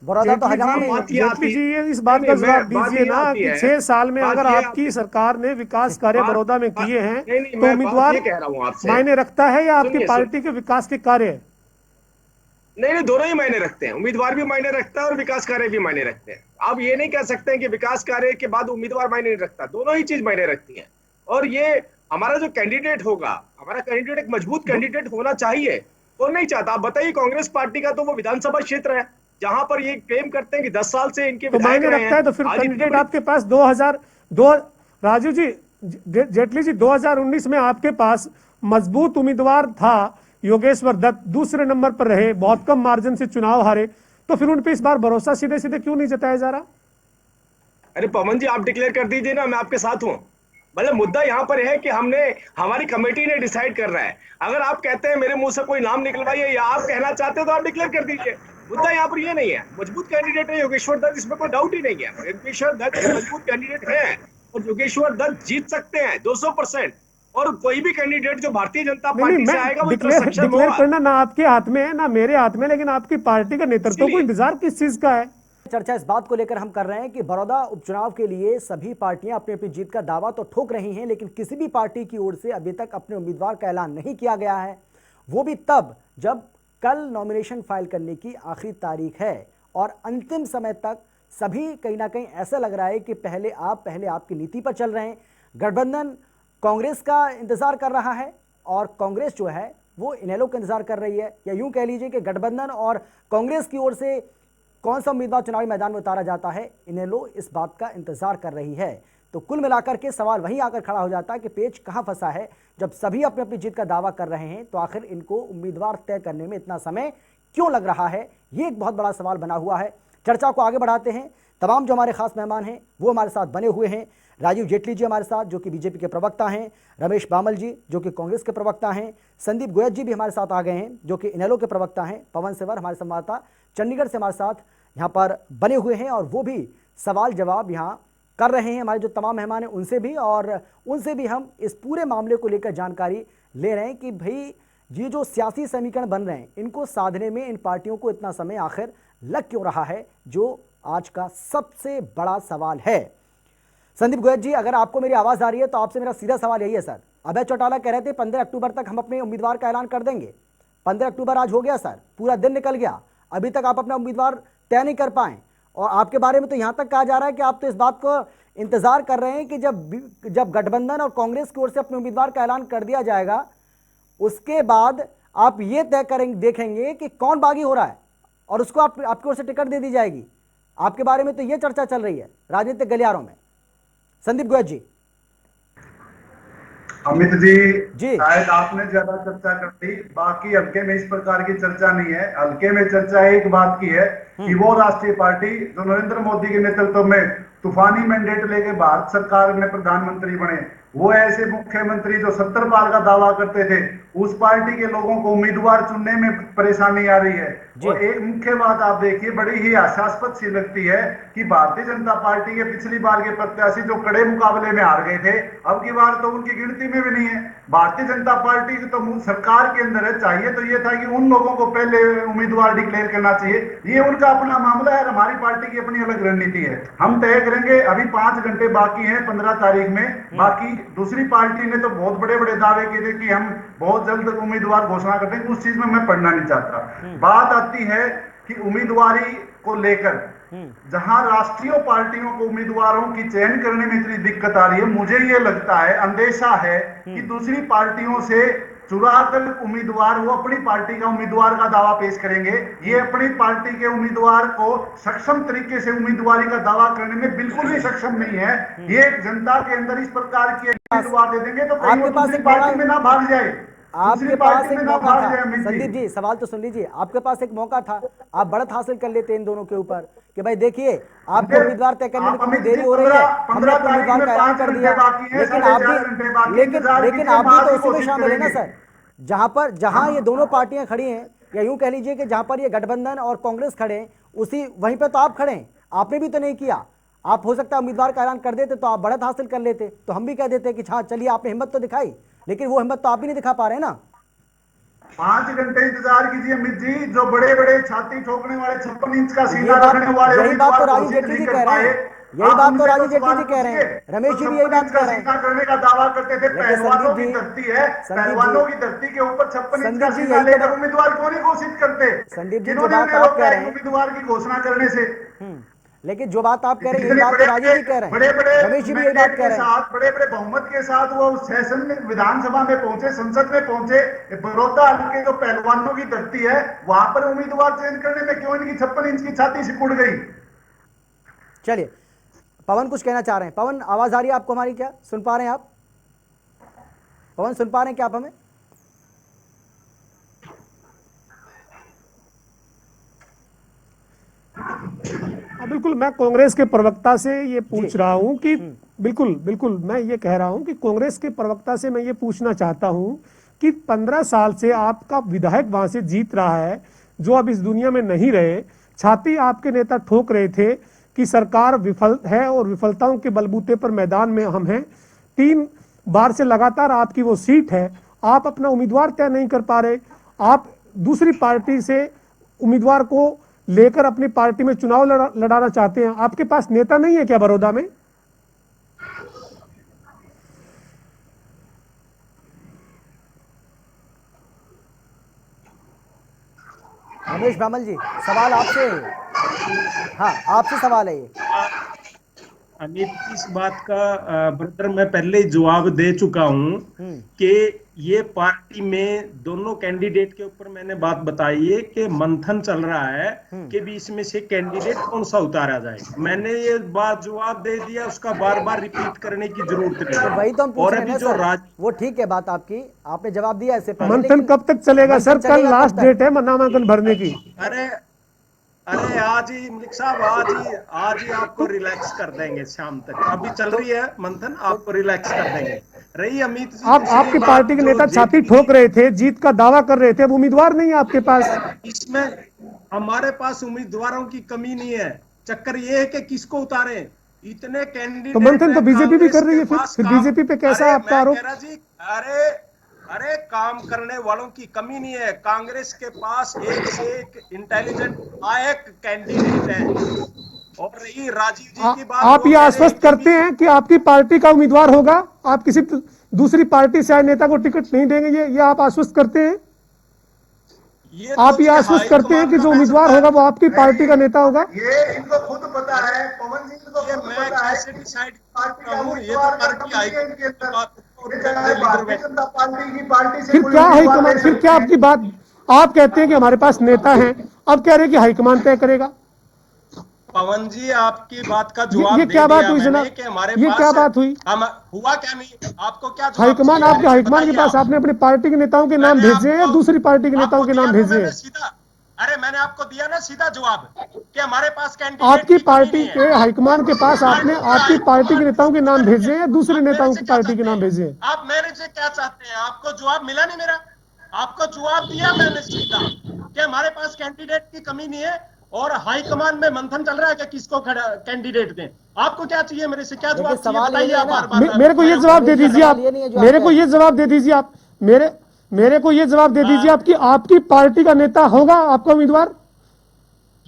बड़ौदा तो हजाम है। जेटली जी ये इस बात का जवाब दीजिए ना कि 6 साल में अगर आपकी सरकार ने विकास कार्य बड़ौदा में किए हैं तो उम्मीदवार मायने रखता है या आपकी पार्टी के विकास के कार्य? नहीं, दोनों ही मायने रखते हैं, उम्मीदवार भी मायने रखता है और विकास कार्य भी मायने रखते हैं। आप ये नहीं कह सकते हैं कि विकास कार्य के बाद उम्मीदवार मायने नहीं रखता, दोनों ही चीज मायने रखती है। और ये हमारा जो कैंडिडेट होगा, हमारा कैंडिडेट एक मजबूत कैंडिडेट होना चाहिए, वो नहीं चाहता। आप बताइए, कांग्रेस पार्टी का तो वो विधानसभा क्षेत्र है जहां पर ये क्लेम करते हैं कि 10 साल से इनके मायने रखता है, तो फिर कैंडिडेट आपके पास राजीव जी, जेटली जी 2019 में आपके पास मजबूत उम्मीदवार था योगेश्वर दत्त, दूसरे नंबर पर रहे, बहुत कम मार्जिन से चुनाव हारे, तो फिर उन पे इस बार भरोसा सीधे सीधे क्यों नहीं जताया जा रहा? अरे पवन जी, आप डिक्लेयर कर दीजिए ना, मैं आपके साथ हूँ। मतलब मुद्दा यहाँ पर है कि हमारी कमेटी ने डिसाइड कर रहा है। अगर आप कहते हैं मेरे मुंह से कोई नाम निकलवाइए, या आप कहना चाहते हो तो आप डिक्लेयर कर दीजिए। मुद्दा यहाँ पर ये नहीं है। मजबूत कैंडिडेट है योगेश्वर दत्त, इसमें कोई डाउट ही नहीं है। योगेश्वर दत्त मजबूत कैंडिडेट है और योगेश्वर दत्त जीत सकते हैं 200%। और कोई भी कैंडिडेट जो भारतीय जनता नहीं पार्टी से मैं आएगा वो डिक्लेयर सक्षम डिक्लेयर होगा। करना ना आपके हाथ में है ना मेरे हाथ में, लेकिन आपकी पार्टी का नेतृत्व को इंतजार किस चीज का है? चर्चा इस बात को लेकर हम कर रहे हैं कि बड़ौदा उपचुनाव के लिए सभी पार्टियां अपनी अपनी जीत का दावा तो ठोक रही हैं, लेकिन किसी भी पार्टी की ओर से अभी तक अपने उम्मीदवार का ऐलान नहीं किया गया है। वो भी तब जब कल नॉमिनेशन फाइल करने की आखिरी तारीख है और अंतिम समय तक सभी कहीं ना कहीं ऐसा लग रहा है कि पहले आपकी नीति पर चल रहे हैं। गठबंधन कांग्रेस का इंतजार कर रहा है और कांग्रेस जो है वो इनेलो का इंतजार कर रही है, या यूं कह लीजिए कि गठबंधन और कांग्रेस की ओर से कौन सा उम्मीदवार चुनावी मैदान में उतारा जाता है, इनेलो इस बात का इंतजार कर रही है। तो कुल मिलाकर के सवाल वहीं आकर खड़ा हो जाता है कि पेच कहां फंसा है। जब सभी अपनी अपनी जीत का दावा कर रहे हैं तो आखिर इनको उम्मीदवार तय करने में इतना समय क्यों लग रहा है, ये एक बहुत बड़ा सवाल बना हुआ है। चर्चा को आगे बढ़ाते हैं। तमाम जो हमारे खास मेहमान हैं वो हमारे साथ बने हुए हैं। राजीव जेटली जी हमारे साथ, जो कि बीजेपी के प्रवक्ता हैं, रमेश बामल जी जो कि कांग्रेस के प्रवक्ता हैं, संदीप गोयल जी भी हमारे साथ आ गए हैं जो कि इनेलो के प्रवक्ता हैं, पवन सेवर हमारे संवाददाता चंडीगढ़ से हमारे साथ यहाँ पर बने हुए हैं और वो भी सवाल जवाब यहाँ कर रहे हैं। हमारे जो तमाम मेहमान हैं उनसे भी, और उनसे भी हम इस पूरे मामले को लेकर जानकारी ले रहे हैं कि भाई ये जो सियासी समीकरण बन रहे हैं इनको साधने में इन पार्टियों को इतना समय आखिर लग क्यों रहा है, जो आज का सबसे बड़ा सवाल है। संदीप गोयल जी, अगर आपको मेरी आवाज़ आ रही है तो आपसे मेरा सीधा सवाल यही है सर। अभय चौटाला कह रहे थे 15 अक्टूबर तक हम अपने उम्मीदवार का ऐलान कर देंगे। 15 अक्टूबर आज हो गया सर, पूरा दिन निकल गया, अभी तक आप अपना उम्मीदवार तय नहीं कर पाए। और आपके बारे में तो यहां तक कहा जा रहा है कि आप तो इस बात को इंतजार कर रहे हैं कि जब गठबंधन और कांग्रेस की ओर से अपने उम्मीदवार का ऐलान कर दिया जाएगा उसके बाद आप ये तय करेंगे, देखेंगे कि कौन बागी हो रहा है और उसको आपकी ओर से टिकट दे दी जाएगी। आपके बारे में तो ये चर्चा चल रही है राजनीतिक गलियारों में। संदीप गोयल जी। अमित जी शायद आपने ज्यादा चर्चा कर दी, बाकी हल्के में इस प्रकार की चर्चा नहीं है। हल्के में चर्चा एक बात की है कि वो राष्ट्रीय पार्टी जो नरेंद्र मोदी के नेतृत्व में तूफानी मैंडेट लेके भारत सरकार में प्रधानमंत्री बने, वो ऐसे मुख्यमंत्री जो 70 पार का दावा करते थे, उस पार्टी के लोगों को उम्मीदवार चुनने में परेशानी आ रही है। और एक मुख्य बात आप देखिए, बड़ी ही हास्यास्पद सी लगती है कि भारतीय जनता पार्टी के पिछली बार के प्रत्याशी जो कड़े मुकाबले में हार गए थे, अब की बार तो उनकी गिनती में भी नहीं है। भारतीय जनता पार्टी की तो सरकार के अंदर है, चाहिए तो ये था कि उन लोगों को पहले उम्मीदवार डिक्लेयर करना चाहिए। ये उनका अपना मामला है, हमारी पार्टी की अपनी अलग रणनीति है, हम तय करेंगे। अभी 5 घंटे बाकी हैं 15 तारीख में। बाकी दूसरी पार्टी ने तो बहुत बड़े बड़े दावे किए थे कि हम बहुत जल्द उम्मीदवार घोषणा करते हैं, उस चीज में मैं पढ़ना नहीं चाहता। बात आती है कि उम्मीदवारी को लेकर जहां राष्ट्रीय पार्टियों को उम्मीदवारों की चयन करने में इतनी दिक्कत आ रही है, मुझे ये लगता है, अंदेशा है कि दूसरी पार्टियों से चुरा कर उम्मीदवार वो अपनी पार्टी का उम्मीदवार का दावा पेश करेंगे। ये अपनी पार्टी के उम्मीदवार को सक्षम तरीके से उम्मीदवारी का दावा करने में बिल्कुल भी सक्षम नहीं है। ये जनता के अंदर इस प्रकार के उम्मीदवार दे देंगे तो कहीं वो दूसरी पार्टी में ना भाग जाए। आपके पास एक मौका था संदीप जी, सवाल तो सुन लीजिए, आपके पास एक मौका था, आप बढ़त हासिल कर लेते इन दोनों के ऊपर कि भाई देखिए आपको उम्मीदवार तय करने में थोड़ी देरी हो रही है, हमने अपने उम्मीदवार का ऐलान कर दिया, लेकिन आप भी तो उसी में शामिल है ना सर। जहां ये दोनों पार्टियां खड़ी हैं, या यूं कह लीजिए कि जहां पर ये गठबंधन और कांग्रेस खड़े हैं, उसी वहीं पर तो आप खड़े हैं। आपने भी तो नहीं किया। आप हो सकता है उम्मीदवार का ऐलान कर देते तो आप बढ़त हासिल कर लेते, तो हम भी कह देते कि हाँ चलिए आपने हिम्मत तो दिखाई, लेकिन वो हिम्मत तो आप भी नहीं दिखा पा रहे ना। 5 घंटे इंतजार कीजिए अमित जी। जो बड़े बड़े छाती ठोकने वाले 56 इंच का सीना रखने वाले, यही बात तो राजीव जेटली जी कह रहे हैं, यही बात तो राजीव जेटली जी कह रहे हैं, रमेश जी भी यही बात कह रहे हैं। करने का दावा करते थे, पहलवानों की धरती है, पहलवानों की धरती के ऊपर 56 इंच का सीना लेकर उम्मीदवार क्यों नहीं घोषित करते? संदीप जी जो बात आप कह रहे हैं उम्मीदवार की घोषणा करने से, लेकिन जो बात आप कह रहे हैं यही बात तो राजीव जी कह रहे हैं, रमेश जी भी यही बात कह रहे हैं। बड़े बड़े बहुमत के साथ वो सेशन में विधानसभा में पहुंचे, संसद में पहुंचे, बड़ौदा हल्के जो पहलवानों की धरती है वहां पर उम्मीदवार चयन करने में क्यों इनकी 56 इंच की छाती सिकुड़ गई? चलिए पवन कुछ कहना चाह रहे हैं। पवन आवाज आ रही है आपको हमारी? क्या सुन पा रहे हैं आप? पवन सुन पा रहे हैं क्या आप हमें? बिल्कुल, मैं कांग्रेस के प्रवक्ता से ये पूछ रहा हूं कि बिल्कुल बिल्कुल मैं ये कह रहा हूं कि कांग्रेस के प्रवक्ता से मैं ये पूछना चाहता हूं कि 15 साल से आपका विधायक वहां से जीत रहा है, जो अब इस दुनिया में नहीं रहे, छाती आपके नेता ठोक रहे थे कि सरकार विफल है और विफलताओं के बलबूते पर मैदान में हम हैं। 3 बार से लगातार आपकी वो सीट है, आप अपना उम्मीदवार तय नहीं कर पा रहे, आप दूसरी पार्टी से उम्मीदवार को लेकर अपनी पार्टी में चुनाव लड़ाना चाहते हैं। आपके पास नेता नहीं है क्या बड़ौदा में? रमेश बामल जी, सवाल आपसे। हाँ, आपसे सवाल है ये। अमित, इस बात का ब्रदर मैं पहले ही जवाब दे चुका हूं कि ये पार्टी में दोनों कैंडिडेट के ऊपर मैंने बात बताई है कि मंथन चल रहा है कि भी इसमें से कैंडिडेट कौन सा उतारा जाए। मैंने ये बात जवाब दे दिया, उसका बार बार रिपीट करने की जरूरत नहीं। तो वही तो हम पूछ और रहे अभी हैं जो सर, वो ठीक है बात आपकी, आपने जवाब दिया इससे पहले। मंथन कब तक चलेगा सर? कल लास्ट डेट है नामांकन भरने की। अरे आज ही मलिक साहब, आज ही आपको रिलैक्स कर देंगे शाम तक। अभी चल रही है मंथन, आपको रिलैक्स कर देंगे। रही अमित जी, आप आपकी पार्टी के नेता छाती ठोक रहे थे, जीत का दावा कर रहे थे, अब उम्मीदवार नहीं है आपके पास। इसमें हमारे पास उम्मीदवारों की कमी नहीं है, चक्कर ये है कि किसको उतारे। इतने कैंडिडेट तो मंथन तो बीजेपी भी कर रही है, फिर बीजेपी पे कैसा है आपका आरोप? अरे काम करने वालों की कमी नहीं है, कांग्रेस के पास एक से एक इंटेलिजेंट लायक कैंडिडेट है। और रही राजीव जी की बात, आप ये आश्वस्त करते हैं कि आपकी पार्टी का उम्मीदवार होगा, आप किसी दूसरी पार्टी से आए नेता को टिकट नहीं देंगे, ये आप आश्वस्त करते हैं? आप ये आश्वस्त करते हैं कि जो उम्मीदवार होगा वो आपकी पार्टी का नेता होगा? ये इनको खुद पता है, पवन जी को खुद पता है। पार्टी का उम्मीदवार का कमी है इनके अंदर। भारतीय जनता पार्टी की पार्टी से फिर क्या हाईकमान, फिर क्या आपकी बात? आप कहते हैं कि हमारे पास नेता हैं, अब कह रहे हैं कि हाईकमान तय करेगा। पवन जी, आपकी बात का जवाब ये क्या बात हुई मैंने जनाब? कि हमारे ये पास क्या बात हुई? हम हुआ क्या नहीं, आपको क्या जवाब हाईकमान, चाहिए? आपके हाईकमान के पास बताइए आपने अपनी पार्टी के नेताओं के नाम मैंने भेजे हैं, आपको- दूसरी पार्टी के नेताओं आपको के नाम दिया ना भेजे मैंने हैं? सीधा, अरे मैंने आपको दिया ना सीधा जवाब कि हमारे पास कैंडिडेट आपकी की कमी पार्टी नहीं के है। हाईकमान के पास आपने आपकी पार्टी के नेताओं के नाम भेजे हैं, दूसरे आप मेरे नेताओं से की क्या पार्टी के चाहते नाम हैं? भेजे हैं? आप मेरे से क्या चाहते हैं? आपको जवाब मिला नहीं मेरा? आपको जवाब दिया मैंने सीधा कि हमारे पास कैंडिडेट की कमी नहीं है और हाईकमान में मंथन चल रहा है कि किसको कैंडिडेट दें। आपको क्या चाहिए मेरे से? क्या जवाब चाहिए बताइए आप बार बार। मेरे को ये जवाब दे दीजिए आप, मेरे को ये जवाब दे दीजिए आप, मेरे को ये जवाब दे दीजिए आप कि आपकी पार्टी का नेता होगा आपका उम्मीदवार?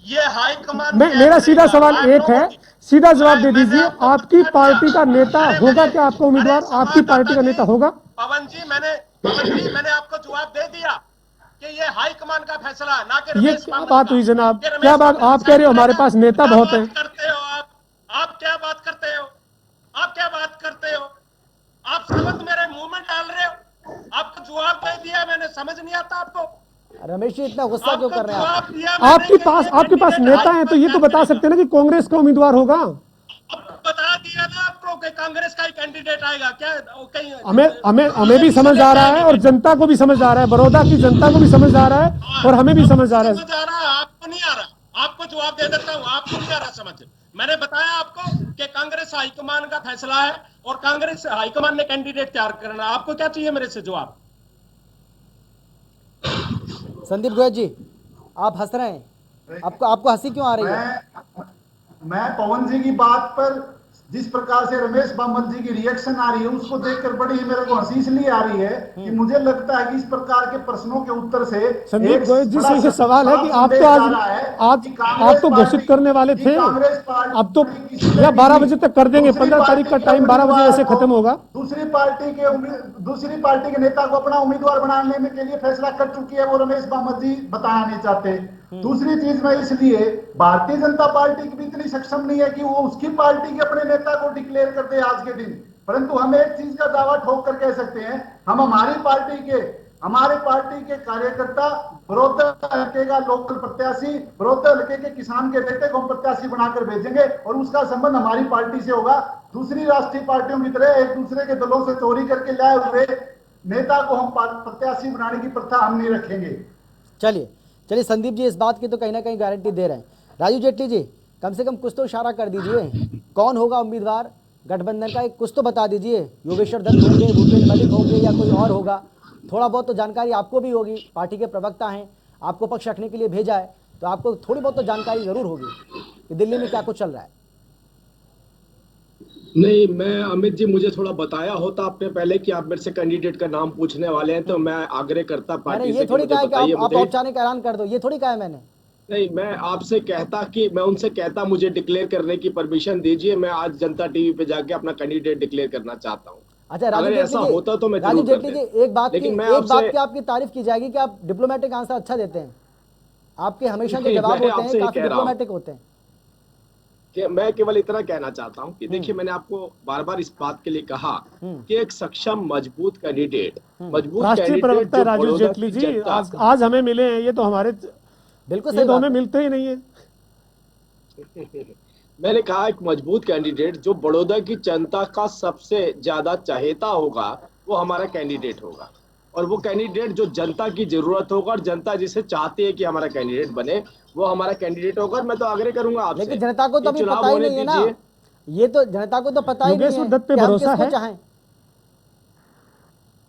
ये हाईकमान मेरा सीधा सवाल एक है, सीधा जवाब दे दीजिए, आपकी पार्टी का नेता होगा क्या आपका उम्मीदवार? आपकी पार्टी का नेता होगा? पवन जी, मैंने आपको जवाब दे दिया कि ये हाईकमान का फैसला, ना कि ये रमेश क्या बामन बात का। हुई जनाब? ये रमेश क्या बात बामन आप कह रहे हो हमारे पास नेता क्या बहुत बात हैं? करते हो आप क्या बात करते हो? आप क्या बात करते हो? आप शब्द मेरे मुंह में डाल रहे हो। आपको जवाब दे दिया मैंने, समझ नहीं आता आपको? रमेश जी इतना गुस्सा क्यों कर रहे हैं आप? आपके पास नेता है तो ये तो बता सकते हैं ना कि कांग्रेस का उम्मीदवार होगा। बता दिया ना आपको कि कांग्रेस का ही कैंडिडेट आएगा क्या? कहीं हमें भी समझ आ रहा है और जनता को भी समझ आ रहा है, बड़ौदा की जनता को भी समझ आ रहा है और हमें भी समझ आ रहा है। समझ आ रहा है, आपको नहीं आ रहा। आपको जवाब दे देता हूं, आपको नहीं आ रहा समझ। मैंने बताया आपको कि कांग्रेस हाईकमान का फैसला है और कांग्रेस हाईकमान ने कैंडिडेट तैयार करना। आपको क्या चाहिए मेरे से जवाब? संदीप गोयल जी, आप हंस रहे हैं, आपको हंसी क्यों आ रही है? मैं पवन जी की बात पर जिस प्रकार से रमेश बामन जी की रिएक्शन आ रही है उसको देखकर बड़ी मेरे को हंसी इसलिए आ रही है कि मुझे लगता है कि इस प्रकार के प्रश्नों के उत्तर से संदीप गोयल जी से ये सवाल है कि आप तो आज आप तो घोषित करने वाले थे, अब तो या 12 बजे तक कर देंगे, 15 तारीख का टाइम 12 बजे वैसे खत्म होगा। दूसरी पार्टी के नेता को अपना उम्मीदवार बनाने के लिए फैसला कर चुकी है, वो रमेश बामन जी बताना नहीं चाहते। दूसरी चीज में इसलिए भारतीय जनता पार्टी की भी इतनी सक्षम नहीं है कि वो उसकी पार्टी के अपने नेता को डिक्लेयर कर दे आज के दिन, परंतु हम एक चीज का दावा ठोक कर कह सकते हैं, हम हमारे पार्टी के कार्यकर्ता बड़ौदा हल्के का लोकल प्रत्याशी, बड़ौदा हल्के के किसान के नेता को हम प्रत्याशी बनाकर भेजेंगे और उसका संबंध हमारी पार्टी से होगा। दूसरी राष्ट्रीय पार्टियों की तरह एक दूसरे के दलों से चोरी करके लाए हुए नेता को हम प्रत्याशी बनाने की प्रथा हम नहीं रखेंगे। चलिए संदीप जी, इस बात की तो कहीं ना कहीं गारंटी दे रहे हैं। राजू जेटली जी, कम से कम कुछ तो इशारा कर दीजिए, कौन होगा उम्मीदवार गठबंधन का, एक कुछ तो बता दीजिए। योगेश्वर दत्त होंगे, भूपेंद्र मलिक होंगे, या कोई और होगा? थोड़ा बहुत तो जानकारी आपको भी होगी, पार्टी के प्रवक्ता हैं, आपको पक्ष रखने के लिए भेजा है, तो आपको थोड़ी बहुत तो जानकारी जरूर होगी कि दिल्ली में क्या कुछ चल रहा है। नहीं, मैं अमित जी, मुझे थोड़ा बताया होता आपने पहले कि आप मेरे से कैंडिडेट का नाम पूछने वाले हैं, तो मैं आग्रह करता पार्टी से ये थोड़ी कहा है कि आप मुझे। औपचारिक ऐलान कर दो, ये थोड़ी कहा है मैंने। नहीं, मैं आपसे कहता कि मैं उनसे कहता मुझे डिक्लेयर करने की परमिशन दीजिए, मैं आज जनता टीवी पे जाके अपना कैंडिडेट डिक्लेयर करना चाहता हूँ। अच्छा अगर ऐसा होता तो मैं राजीव जरूर जेटली जी, करता। एक बात लेकिन की आपकी तारीफ की जाएगी कि आप डिप्लोमेटिक आंसर अच्छा देते हैं। आपके हमेशा जो नहीं, जवाब मैं होते हैं आपसे ही काफी कह रहा हूं डिप्लोमेटिक होते हैं। कि मैं केवल इतना कहना चाहता हूं कि देखिए, मैंने आपको बार बार इस बात के लिए कहा कि एक सक्षम मजबूत कैंडिडेट, राष्ट्रीय प्रवक्ता राजीव जेटली जी आज हमें मिले हैं, ये तो हमारे बिल्कुल ये तो हमें मिलते ही नहीं है। मैंने कहा एक मजबूत कैंडिडेट जो बड़ौदा की जनता का सबसे ज्यादा चाहेता होगा, वो हमारा कैंडिडेट होगा, और वो कैंडिडेट जो जनता की जरूरत होगा और जनता जिसे चाहती है कि हमारा कैंडिडेट बने, वो हमारा कैंडिडेट होगा। मैं तो आग्रह करूंगा आपसे, लेकिन जनता को तो अभी पता ही नहीं है ना, ये तो जनता को तो पता ही नहीं है दत्त पे कि हम भरोसा किसको है। चाहें।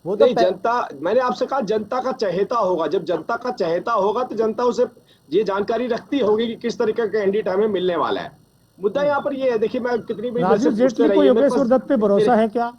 वो तो नहीं, जनता, मैंने आपसे कहा जनता का चहेता होगा। जब जनता का चहेता होगा तो जनता उसे ये जानकारी रखती होगी कि किस तरीके का कैंडिडेट हमें मिलने वाला है। मुद्दा यहाँ पर ये है, देखिए, मैं कितनी भी राजीव जेटली को योगेश्वर दत्त पे भरोसा है क्या?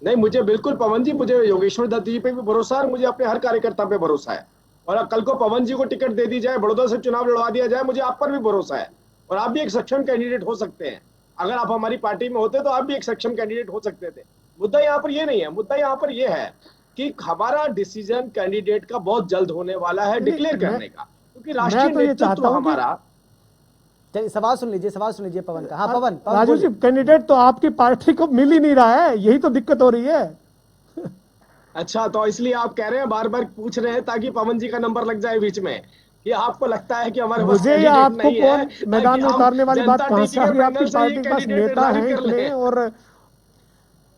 नहीं, मुझे बिल्कुल पवन जी, मुझे योगेश्वर दत्त जी पे भी भरोसा है, मुझे अपने हर कार्यकर्ता पे भरोसा है। और कल को पवन जी को टिकट दे दी जाए, बड़ौदा से चुनाव लड़वा दिया जाए, मुझे आप पर भी भरोसा है। और आप भी एक सक्षम कैंडिडेट हो सकते हैं। अगर आप हमारी पार्टी में होते तो आप भी एक सक्षम कैंडिडेट हो सकते थे। मुद्दा यहाँ पर ये नहीं है, मुद्दा यहाँ पर ये है कि हमारा डिसीजन कैंडिडेट का बहुत जल्द होने वाला है डिक्लेयर करने का, क्योंकि राष्ट्रीय नेतृत्व हमारा। चलिए, सवाल सुन लीजिए पवन का। हाँ पवन राजू जी, कैंडिडेट तो आपकी पार्टी को मिल ही नहीं रहा है, यही तो दिक्कत हो रही है। अच्छा, तो इसलिए आप कह रहे हैं, बार बार पूछ रहे हैं ताकि पवन जी का नंबर लग जाए बीच में। ये आपको लगता है कि हमारे पास मुझे या आपको नहीं कौन है, मैदान में उतारने वाली बात कहां से आ गई? आपकी पार्टी के पास नेता हैं इतने, और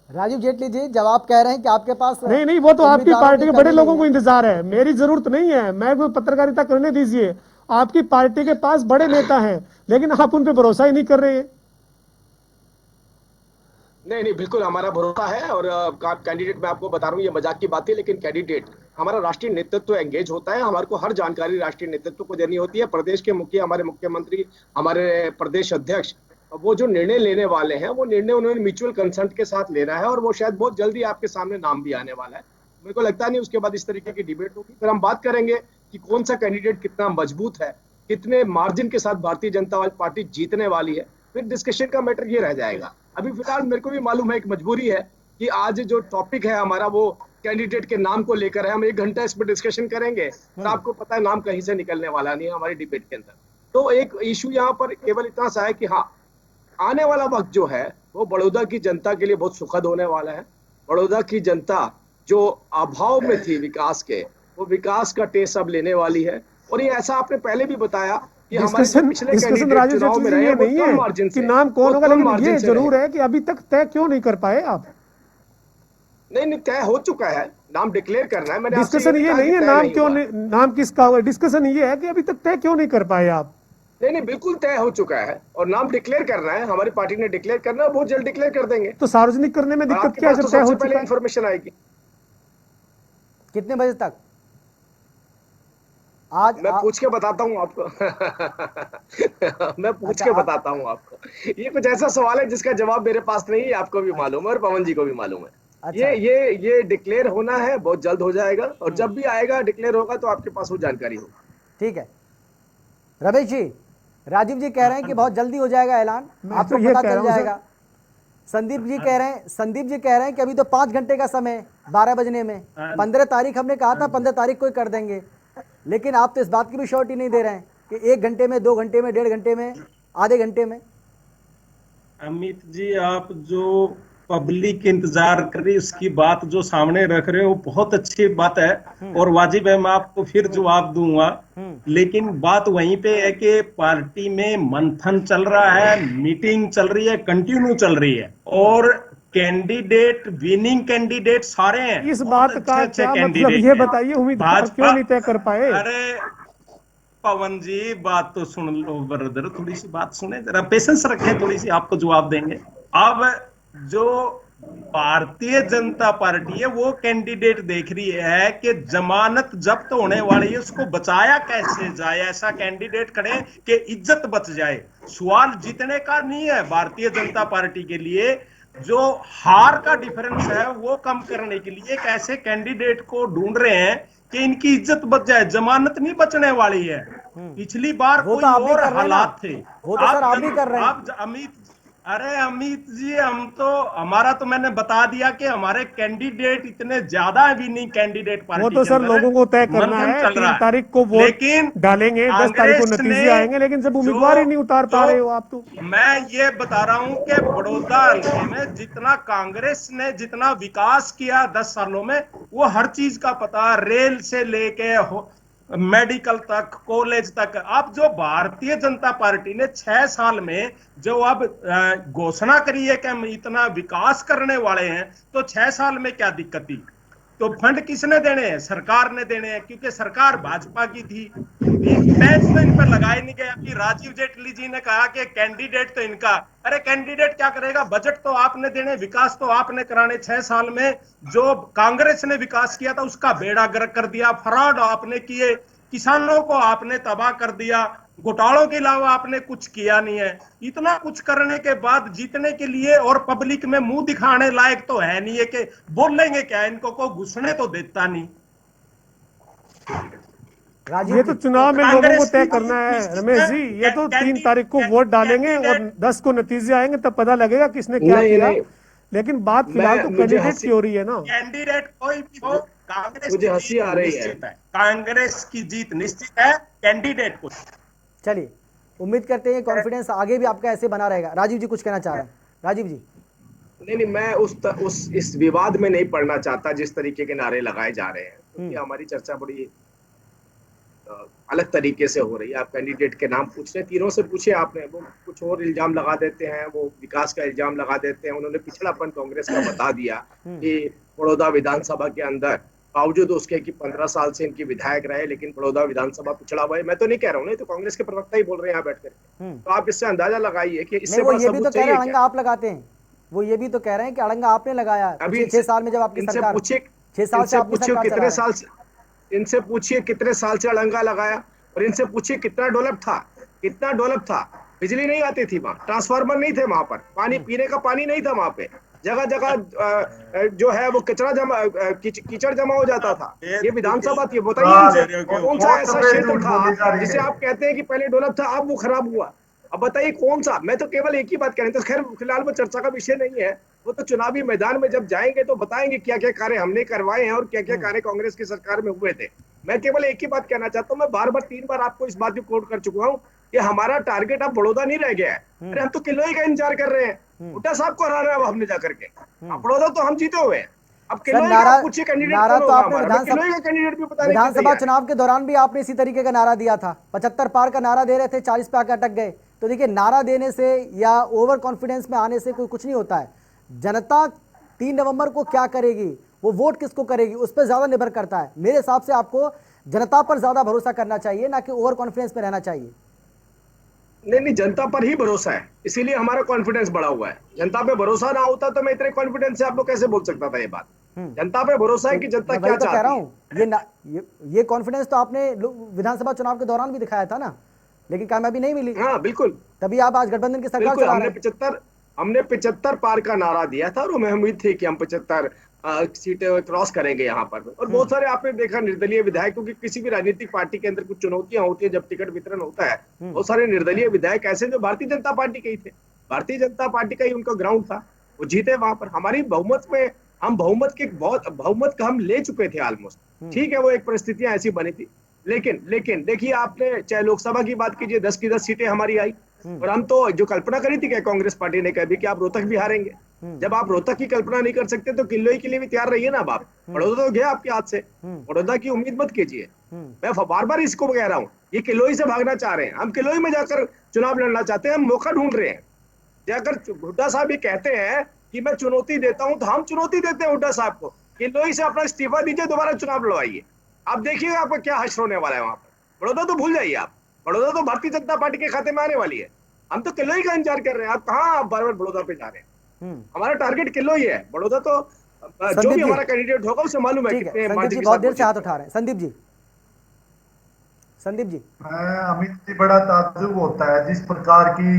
राजीव जेटली जी जब आप कह रहे हैं कि आपके पास नहीं, वो तो आपकी पार्टी के बड़े लोगों को इंतजार है, मेरी जरूरत नहीं है। मैं कोई पत्रकारिता करने दीजिए। आपकी पार्टी के पास बड़े नेता हैं, लेकिन आप उन पे भरोसा ही नहीं कर रहे हैं। नहीं, बिल्कुल हमारा भरोसा है। और कैंडिडेट मैं आपको बता रहा हूँ, ये मजाक की बात है, लेकिन कैंडिडेट हमारा राष्ट्रीय नेतृत्व एंगेज होता है। हमारे को हर जानकारी राष्ट्रीय नेतृत्व को देनी होती है। प्रदेश के मुखिया, हमारे मुख्यमंत्री, हमारे प्रदेश अध्यक्ष, वो जो निर्णय लेने वाले हैं, वो निर्णय उन्होंने म्यूचुअल कंसेंट के साथ लेना है, और वो शायद बहुत जल्दी आपके सामने नाम भी आने वाला है। मेरे को लगता नहीं उसके बाद इस तरीके की डिबेट होगी। फिर हम बात करेंगे कि कौन सा कैंडिडेट कितना मजबूत है, कितने मार्जिन के साथ भारतीय जनता पार्टी जीतने वाली है। फिर डिस्कशन का मैटर ये रह जाएगा। अभी फिलहाल मेरे को भी मालूम है, एक मजबूरी है कि आज जो टॉपिक है हमारा, वो कैंडिडेट के नाम को लेकर है। हम 1 घंटा इस पर डिस्कशन करेंगे, और आपको पता है नाम कहीं से निकलने वाला नहीं है हमारी डिबेट के अंदर। तो एक इशू यहाँ पर केवल इतना सा है कि हाँ, आने वाला वक्त जो है वो बड़ौदा की जनता के लिए बहुत सुखद होने वाला है। बड़ौदा की जनता जो अभाव में थी विकास के, वो विकास का टेस्ट अब लेने वाली है। और ये ऐसा आपने पहले भी बताया कि डिस्कशन राजीव जेटली जी ये नहीं है कि नाम कौन होगा, लेकिन ये जरूर है कि अभी तक तय क्यों नहीं कर पाए आप? नहीं, तय हो चुका है, नाम डिक्लेयर करना है। मैंने डिस्कशन ये नहीं है नाम क्यों नहीं, नाम किसका हुआ, डिस्कशन ये है कि अभी तक तय क्यों नहीं कर पाए आप? नहीं, बिल्कुल तय हो चुका है, और नाम डिक्लेयर करना है। हमारी पार्टी ने डिक्लेयर करना है, बहुत जल्द डिक्लेयर कर देंगे। तो सार्वजनिक करने में दिक्कत क्या है जब तय हो चुका है? इंफॉर्मेशन आएगी कितने बजे तक? आज मैं पूछ के बताता हूँ आपको। मैं पूछ के बताता हूँ आपको। ये कुछ ऐसा सवाल है जिसका जवाब मेरे पास नहीं है, आपको भी मालूम है और पवन जी को भी मालूम है। अच्छा। ये डिक्लेयर होना है, बहुत जल्द हो जाएगा, और जब भी आएगा डिक्लेयर होगा तो आपके पास वो जानकारी होगी। ठीक है रमेश जी, राजीव जी कह रहे हैं कि बहुत जल्दी हो जाएगा ऐलान, आपको पता चल जाएगा। संदीप जी कह रहे हैं कि अभी तो 5 घंटे का समय, 12 बजने में। 15 तारीख हमने कहा था, 15 तारीख को ही कर देंगे, लेकिन आप तो इस बात की भी श्योरिटी नहीं दे रहे हैं कि 1 घंटे में, 2 घंटे में, 1.5 घंटे में, आधे घंटे में। अमित जी, आप जो पब्लिक इंतजार कर रही उसकी बात जो सामने रख रहे हो बहुत अच्छी बात है और वाजिब है, मैं आपको फिर जवाब दूंगा। लेकिन बात वहीं पे है कि पार्टी में मंथन चल रहा है, मीटिंग चल रही है, कंटिन्यू चल रही है, और कैंडिडेट, विनिंग कैंडिडेट सारे हैं। इस बात का क्या मतलब, ये बताइए उम्मीदवार क्यों नहीं तय कर पाए? अरे पवन जी बात तो सुन लो ब्रदर, थोड़ी सी बात सुने, जरा पेशेंस रखें, थोड़ी सी आपको जवाब देंगे। अब जो भारतीय जनता पार्टी है वो कैंडिडेट देख रही है कि जमानत जब्त होने वाली है, उसको बचाया कैसे जाए, ऐसा कैंडिडेट खड़े कि इज्जत बच जाए। सवाल जीतने का नहीं है भारतीय जनता पार्टी के लिए, जो हार का डिफरेंस है वो कम करने के लिए एक ऐसे कैंडिडेट को ढूंढ रहे हैं कि इनकी इज्जत बच जाए। जमानत नहीं बचने वाली है। पिछली बार वो कोई तो आप भी और कर रहे हैं ना। हालात थे। वो तो सर आप भी कर रहे हैं। आप अरे अमित जी, हम तो, हमारा तो मैंने बता दिया कि हमारे कैंडिडेट इतने ज्यादा भी नहीं, कैंडिडेट पार्टी वो तो सर लोगों को तय करना मंथन है, चल रहा 3 है। तारीख को वोट लेकिन डालेंगे, 10 तारीख को कांग्रेस नतीजे ने आएंगे, लेकिन जब उम्मीदवार ही नहीं उतार पा रहे हो आप तो। मैं ये बता रहा हूं कि बड़ौदा हल्के में जितना कांग्रेस ने जितना विकास किया 10 सालों में, वो हर चीज का पता, रेल से लेके मेडिकल तक, कॉलेज तक। अब जो भारतीय जनता पार्टी ने 6 साल में जो अब घोषणा करी है कि हम इतना विकास करने वाले हैं, तो 6 साल में क्या दिक्कत थी? तो फंड किसने देने हैं? सरकार ने देने हैं, क्योंकि सरकार भाजपा की थी। टैक्स तो इन पर लगाए नहीं गया। कि राजीव जेटली जी ने कहा कि कैंडिडेट तो इनका, अरे कैंडिडेट क्या करेगा? बजट तो आपने देने, विकास तो आपने कराने। 6 साल में जो कांग्रेस ने विकास किया था उसका बेड़ा गर्क कर दिया, फ्रॉड आपने किए, किसानों को आपने तबाह कर दिया, घोटालों के अलावा आपने कुछ किया नहीं है। इतना कुछ करने के बाद जीतने के लिए और पब्लिक में मुंह दिखाने लायक तो है नहीं है कि बोलेंगे क्या, इनको को घुसने तो देता नहीं। ये तो चुनाव में लोगों को तय करना है रमेश जी। ये तो 3 तारीख को वोट डालेंगे और 10 को नतीजे आएंगे, तब पता लगेगा किसने क्या किया। लेकिन बात फिलहाल तो कैंडिडेट की हो रही है ना। कैंडिडेट कोई भी हो, कांग्रेस मुझे हंसी आ रही है। कांग्रेस की जीत निश्चित है, कैंडिडेट को। चलिए, उम्मीद करते हैं कॉन्फिडेंस आगे भी आपका ऐसे बना रहेगा। राजीव जी कुछ कहना चाह रहे हैं? राजीव जी। नहीं, मैं इस विवाद में नहीं पड़ना चाहता जिस तरीके के नारे लगाए जा रहे हैं, क्योंकि हमारी चर्चा बड़ी अलग तरीके से हो रही है। आप कैंडिडेट के नाम पूछ रहे हैं, तीनों से पूछे आपने, वो कुछ और इल्जाम लगा देते हैं, वो विकास का इल्जाम लगा देते हैं। उन्होंने पिछड़ापन कांग्रेस का बता दिया कि बड़ौदा विधानसभा के अंदर, बावजूद उसके कि 15 साल से इनकी विधायक रहे, लेकिन बड़ौदा विधानसभा पिछड़ा हुआ है। मैं तो नहीं कह रहा हूँ, नहीं तो कांग्रेस के प्रवक्ता ही बोल रहे हैं यहाँ बैठकर। तो आप इससे अंदाजा लगाइए कि इससे वो ये भी तो कह रहे हैं अड़ंगा आप लगाते हैं। वो ये भी तो कह रहे हैं कि अड़ंगा आपने लगाया अभी 6 साल में, जब आपकी सरकार, 6 साल से आपकी सरकार कितने साल से, इनसे पूछिए कितने साल से अड़ंगा लगाया, और इनसे पूछिए कितना डेवलप था, कितना डेवलप था। बिजली नहीं आती थी वहां, ट्रांसफार्मर नहीं थे वहां पर, पानी पीने का पानी नहीं था वहां पे, जगह जगह जो है वो कीचड़ जमा हो जाता था। ये विधानसभा थी, बताइए कौन सा ऐसा क्षेत्र था जिसे आप कहते हैं कि पहले डेवलप था, अब वो खराब हुआ? अब बताइए कौन सा? मैं तो केवल एक ही बात कह रही हूं, तो खैर फिलहाल वो चर्चा का विषय नहीं है। वो तो चुनावी मैदान में जब जाएंगे तो बताएंगे क्या क्या कार्य हमने करवाए हैं और क्या क्या कार्य कांग्रेस की सरकार में हुए थे। मैं केवल एक ही बात कहना चाहता हूँ, मैं बार बार 3 बार आपको इस बात को कोट कर चुका हूँ कि हमारा टारगेट अब बड़ौदा नहीं रह गया है। अरे हम तो किलोई का इंतजार कर रहे हैं, हुड्डा साहब को हराना है हमने जाकर के। अब बड़ौदा तो हम जीते हुए हैं, अब किलोई का पूछिए कैंडिडेट कौन होगा हमारा? किलोई का कैंडिडेट भी पता नहीं। विधानसभा चुनाव के दौरान भी आपने इसी तरीके का नारा दिया था, 75 पार का नारा दे रहे थे, 40 पे आकर अटक गए। तो देखिए, नारा देने से या ओवर कॉन्फिडेंस में आने से कोई कुछ नहीं होता है। जनता 3 नवंबर को क्या करेगी, वो वोट किसको करेगी, उस पर ज्यादा निर्भर करता है। मेरे हिसाब से आपको जनता पर ज्यादा भरोसा करना चाहिए, ना कि ओवर कॉन्फिडेंस में रहना चाहिए। नहीं, जनता पर ही भरोसा है, इसीलिए हमारा कॉन्फिडेंस बढ़ा हुआ है। जनता पे भरोसा ना होता तो मैं इतने कॉन्फिडेंस से आप लोग कैसे बोल सकता था ये बात? जनता पे भरोसा है कि जनता क्या चाहती है। कह रहा हूं, ये कॉन्फिडेंस तो आपने विधानसभा चुनाव के दौरान भी दिखाया था ना, लेकिन कामयाबी नहीं मिली। हाँ बिल्कुल, तभी आप आज गठबंधन की सरकार चला रहे हैं। हमने 75 पार का नारा दिया था और हमें उम्मीद थी कि हम 75 सीटें क्रॉस करेंगे यहाँ पर। और बहुत सारे आपने देखा निर्दलीय विधायक, क्योंकि किसी भी राजनीतिक पार्टी के अंदर कुछ चुनौतियां होती है जब टिकट वितरण होता है। बहुत सारे निर्दलीय विधायक ऐसे जो भारतीय जनता पार्टी के ही थे, भारतीय जनता पार्टी का ही उनका ग्राउंड था, वो जीते वहां पर। हमारी बहुमत में, हम बहुमत का हम ले चुके थे ऑलमोस्ट। ठीक है, वो एक परिस्थितियां ऐसी बनी थी, लेकिन देखिए आपने चाहे लोकसभा की बात कीजिए, 10 की 10 सीटें हमारी आई। और हम तो जो कल्पना करी थी क्या कांग्रेस पार्टी ने कभी कि आप रोहतक भी हारेंगे। जब आप रोहतक की कल्पना नहीं कर सकते तो किलोई के लिए भी तैयार रहिए ना। बाप बड़ौदा तो गया आपके हाथ से, बड़ौदा की उम्मीद मत कीजिए। मैं बार बार इसको कह रहा हूँ, ये किलोई से भागना चाह रहे हैं। हम किलोई में जाकर चुनाव लड़ना चाहते हैं, हम मौका ढूंढ रहे हैं। अगर हुड्डा साहब ये कहते हैं कि मैं चुनौती देता हूं, तो हम चुनौती देते हैं हुड्डा साहब को, किलोई से अपना इस्तीफा दीजिए, दोबारा चुनाव लड़वाइए। आप देखिएगा आपका क्या हश्र होने वाला है वहां पर। बड़ौदा तो भूल जाइए आप। बड़ौदा तो भारतीय जनता पार्टी के खाते में आने वाली है। हम तो किलो ही का इंतजार कर रहे हैं। आप कहाँ बार बार बड़ौदा पे जा रहे हैं? हमारा टारगेट किलो ही है। बड़ौदा तो जो भी हमारा कैंडिडेट होगा उसे मालूम है कितने संदीप जी बहुत देर से हाथ उठा रहे हैं। संदीप जी अमित जी, बड़ा ताज्जुब होता है जिस प्रकार की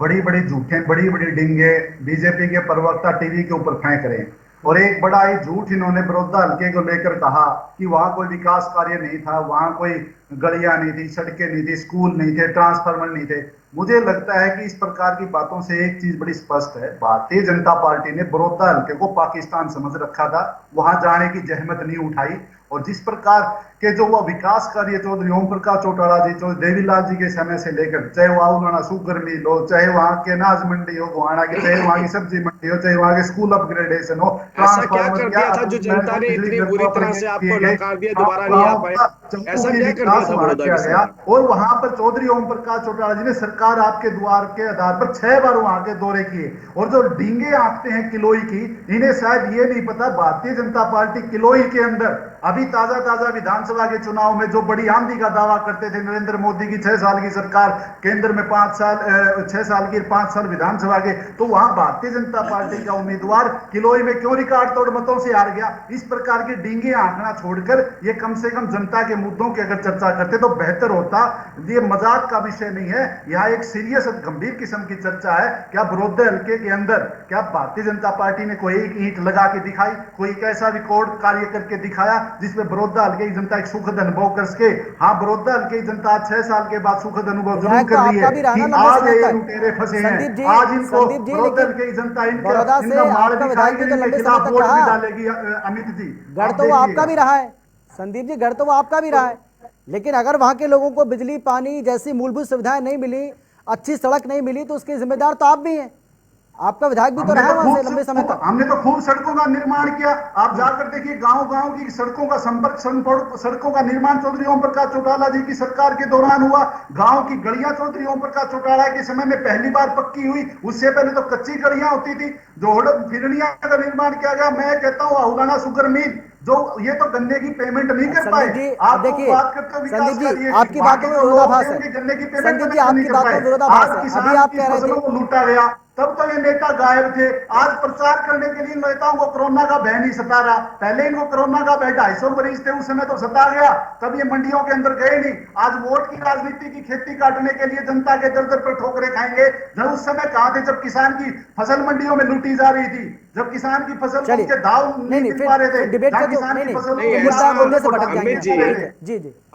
बड़ी बड़ी झूठे, बड़ी बड़ी डिंगे बीजेपी के प्रवक्ता टीवी के ऊपर फेंक रहे हैं। और एक बड़ा ही झूठ इन्होंने बड़ौदा हल्के को लेकर कहा कि वहां कोई विकास कार्य नहीं था, वहां कोई गलियां नहीं थी, सड़कें नहीं थी, स्कूल नहीं थे, ट्रांसफार्मर नहीं थे। मुझे लगता है कि इस प्रकार की बातों से एक चीज बड़ी स्पष्ट है, भारतीय जनता पार्टी ने बड़ौदा हल्के को पाकिस्तान समझ रखा था, वहां जाने की जहमत नहीं उठाई। और जिस प्रकार के जो वह विकास कार्य चौधरी ओम प्रकाश चौटाला जी, चौधरी देवीलाल जी के समय से लेकर, चाहे वहां उन्होंने शुगर मिल हो, चाहे वहां के अनाज मंडी हो गोहाना की, चाहे वहां की सब्जी मंडी हो, चाहे वहां के स्कूल अपग्रेडेशन हो, ऐसा क्या कर दिया था जो जनता ने इतनी बुरी तरह से आपको नकार दिया, दोबारा नहीं आ पाए? ऐसा क्या कर दिया था बड़ौदा के साथ? और वहां पर चौधरी ओम प्रकाश चौटाला जी ने सरकार आपके द्वार के आधार पर 6 बार वहां के दौरे किए। और जो डींगे आंकते हैं किलोई की, इन्हें शायद ये नहीं पता भारतीय जनता पार्टी किलोई के अंदर अभी ताजा विधानसभा के चुनाव में जो बड़ी आंधी का दावा करते थे नरेंद्र मोदी की 6 साल की सरकार, केंद्र में 6 साल की 5 साल विधानसभा के, तो वहां भारतीय जनता पार्टी का उम्मीदवार किलोई में क्यों रिकॉर्ड तोड़ मतों से हार गया? इस प्रकार की डींगे आंकना छोड़कर ये कम से कम जनता के मुद्दों की अगर चर्चा करते तो बेहतर होता। ये मजाक का विषय नहीं है, यहाँ एक सीरियस गंभीर किस्म की चर्चा है। क्या बड़ौदा हल्के के अंदर क्या भारतीय जनता पार्टी ने कोई एक ईंट लगा के दिखाई, कोई एक ऐसा रिकॉर्ड कार्य करके दिखाया जिसमें बड़ौदा हल्के की जनता एक सुखद अनुभव कर सके? हाँ, बड़ौदा हल्के की जनता 6 साल के बाद सुखद अनुभव जरूर कर रही है कि आज ये लुटेरे फंसे हैं, आज इनको बड़ौदा हल्के की जनता इनका मार दिखाई के खिलाफ वोट भी डालेगी। अमित जी, गढ़ तो वो आपका भी रहा है, संदीप जी, गढ़ तो वो आपका भी रहा है, लेकिन अगर वहां के लोगों को बिजली पानी जैसी मूलभूत सुविधाएं नहीं मिली, अच्छी सड़क नहीं मिली, तो उसके जिम्मेदार तो आप भी हैं। आपका विधायक भी तो रहा है वहां से लंबे समय तक। हमने तो खूब सड़कों का निर्माण किया। आप जाकर देखिए गांव-गांव की सड़कों का संपर्क, सड़कों का निर्माण चौधरी ओम प्रकाश चौटाला जी की सरकार के दौरान हुआ। गांव की गलियां चौधरी ओम प्रकाश चौटाला के समय में पहली बार पक्की हुई, उससे पहले तो कच्ची गलियां होती थी। जो फिरनिया का निर्माण किया गया, मैं कहता हूँ अहुलाना शुगर मिल, जो ये तो गन्ने की पेमेंट नहीं कर पाए। आप देखिए संदीप जी, आपकी बातों में विरोधाभास है। संदीप जी, आपकी बातों में विरोधाभास है। अभी आप कह रहे थे लूटा गया, तब तो ये नेता गायब थे। आज प्रचार करने के लिए नेताओं को कोरोना का भय नहीं सता रहा। पहले इनको कोरोना का भय 250 मरीज थे, उस समय तो सता गया, तब ये मंडियों के अंदर गए नहीं। आज वोट की राजनीति की खेती काटने के लिए जनता के दर दर पर ठोकरे खाएंगे। जब उस समय कहां थे जब किसान की फसल मंडियों में लूटी जा रही थी, जब किसान की फसल के दाव नहीं मिल पा रहे थे, किसान की फसल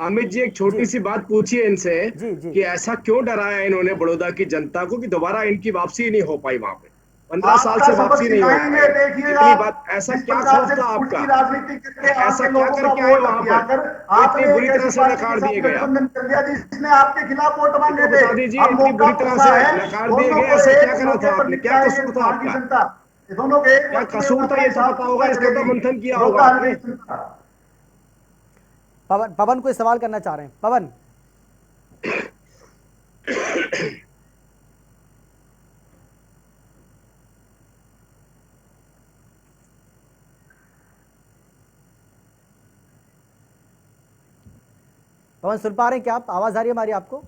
अमित जी एक छोटी सी बात पूछिए इनसे कि ऐसा क्यों डराया इन्होंने बड़ौदा की जनता को कि दोबारा इनकी वापसी नहीं हो पाई वहां पे? 15 साल से वापसी नहीं हो पाई, इतनी बात, ऐसा क्या खौफ था आपका? ऐसा क्या करके आए वहां पर इतनी बुरी तरह से नकार दिए गए? जिसने आपके खिलाफ वोट मांगे थे, बता दीजिए, इतनी बुरी तरह से नकार दिए गए, ऐसा क्या करा था आपने? क्या कसूर था आपका? क्या कसूर था ये तो पता होगा, इसका तो मंथन किया होगा आपने। पवन कोई सवाल करना चाह रहे हैं? पवन पवन सुन पा रहे हैं क्या आप? आवाज आ रही है हमारी आपको?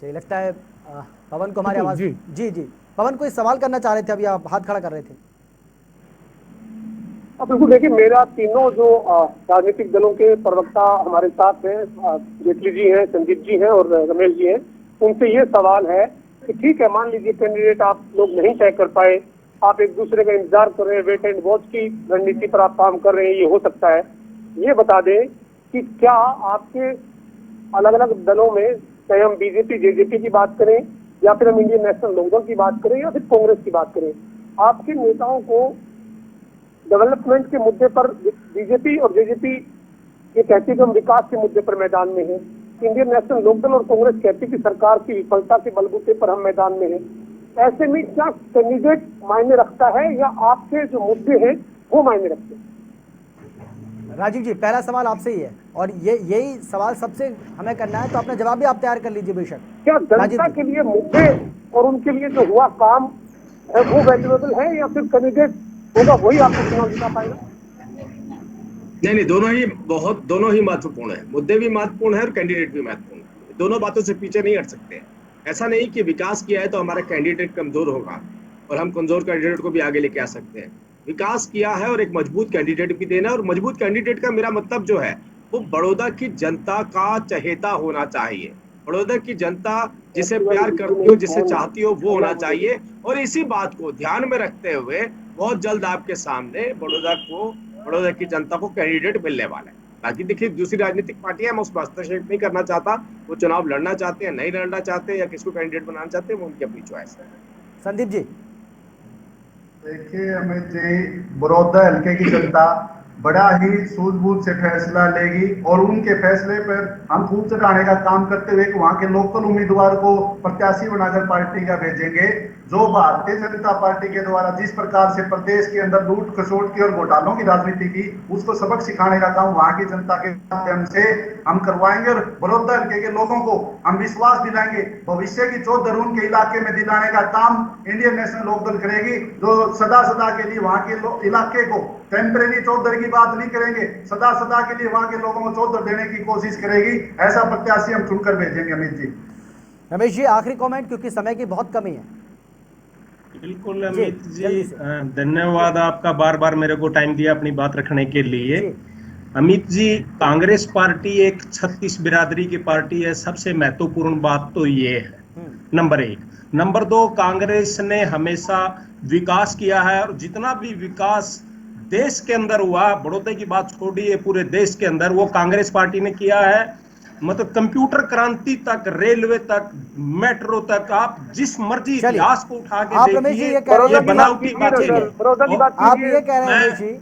चलिए, लगता है पवन को हमारी आवाज। जी जी, पवन कोई सवाल करना चाह रहे थे, अभी आप हाथ खड़ा कर रहे थे। अब बिल्कुल देखिए, मेरा तीनों जो राजनीतिक दलों के प्रवक्ता हमारे साथ हैं, जेटली जी हैं, संदीप जी हैं और रमेश जी हैं, उनसे ये सवाल है कि ठीक है, मान लीजिए कैंडिडेट आप लोग नहीं तय कर पाए, आप एक दूसरे का इंतजार कर रहे हैं, वेट एंड वॉच की रणनीति पर आप काम कर रहे हैं, ये हो सकता है। ये बता दें कि क्या आपके अलग अलग दलों में, चाहे हम बीजेपी जेजेपी की बात करें या फिर हम इंडियन नेशनल लोकदल की बात करें या फिर कांग्रेस की बात करें, आपके नेताओं को डेवलपमेंट के मुद्दे पर बीजेपी और जेजेपी ये कहती है कि हम विकास के मुद्दे पर मैदान में हैं, इंडियन नेशनल लोकदल और कांग्रेस कहती है कि सरकार की विफलता के बलबूते पर हम मैदान में हैं। ऐसे में क्या कैंडिडेट मायने रखता है या आपके जो मुद्दे हैं वो मायने रखते हैं? राजीव जी, पहला सवाल आपसे ही है और यही सवाल सबसे हमें करना है, तो अपना जवाब भी आप तैयार कर लीजिए बेशक। क्या जनता के लिए मुद्दे और उनके लिए जो हुआ काम है वो वैल्यूएबल है या फिर कैंडिडेट होगा वही आपको चुनाव जिता पाएगा? नहीं, दोनों ही महत्वपूर्ण है। मुद्दे भी महत्वपूर्ण है और कैंडिडेट भी महत्वपूर्ण है। दोनों बातों से पीछे नहीं हट सकते। ऐसा नहीं कि विकास किया है तो हमारा कैंडिडेट कमजोर होगा और हम कमजोर कैंडिडेट को भी आगे लेके आ सकते हैं। विकास किया है और एक मजबूत कैंडिडेट भी देना है, और मजबूत कैंडिडेट का मेरा मतलब जो है वो बड़ौदा की जनता का चहेता होना चाहिए। बड़ौदा की जनता जिसे प्यार करती हो, जिसे चाहती हो, वो होना चाहिए। और इसी बात को ध्यान में रखते हुए बहुत जल्द आपके सामने बड़ौदा की जनता को कैंडिडेट मिलने वाला है। बाकी देखिए, दूसरी राजनीतिक पार्टियां, मैं उस पर हस्तक्षेप नहीं करना चाहता। वो चुनाव लड़ना चाहते हैं, नहीं लड़ना चाहते, या किसको कैंडिडेट बनाना चाहते हैं, वो उनकी अपनी चॉइस है। संदीप जी। देखिए अमित जी, बड़ौदा हल्के की जनता बड़ा ही सूझबूझ से फैसला लेगी और उनके फैसले पर हम फूल चढ़ाने का काम करते हुए वहां के लोकल उम्मीदवार को प्रत्याशी बनाकर पार्टी का भेजेंगे। जो भारतीय जनता पार्टी के द्वारा जिस प्रकार से प्रदेश के अंदर लूट खसोट की और घोटालों की राजनीति की, उसको सबक सिखाने का काम वहां की जनता के माध्यम से हम करवाएंगे और बड़ौदा हल्के के लोगों को हम विश्वास दिलाएंगे। भविष्य की चौधर उनके इलाके में दिलाने का काम इंडियन नेशनल लोकदल करेगी, जो सदा सदा के लिए वहां के इलाके को टेम्परेरी चौधर की बात नहीं करेंगे, सदा सदा के लिए वहां के लोगों को चौधर देने की कोशिश करेगी। ऐसा प्रत्याशी हम चुनकर भेजेंगे। अमित जी। रमेश जी, आखिरी कमेंट, क्योंकि समय की बहुत कमी है। बिल्कुल अमित जी, धन्यवाद आपका, बार बार मेरे को टाइम दिया अपनी बात रखने के लिए। अमित जी, कांग्रेस पार्टी एक 36 बिरादरी की पार्टी है। सबसे महत्वपूर्ण बात तो ये है, नंबर 1। नंबर 2, कांग्रेस ने हमेशा विकास किया है, और जितना भी विकास देश के अंदर हुआ, बड़ौदा की बात छोड़िए, पूरे देश के अंदर वो कांग्रेस पार्टी ने किया है। मतलब कंप्यूटर क्रांति तक, रेलवे तक, मेट्रो तक, आप जिस मर्जी इतिहास को उठा के देखिए, ये बनावटी बात है। आप ये कह रहे हैं जी?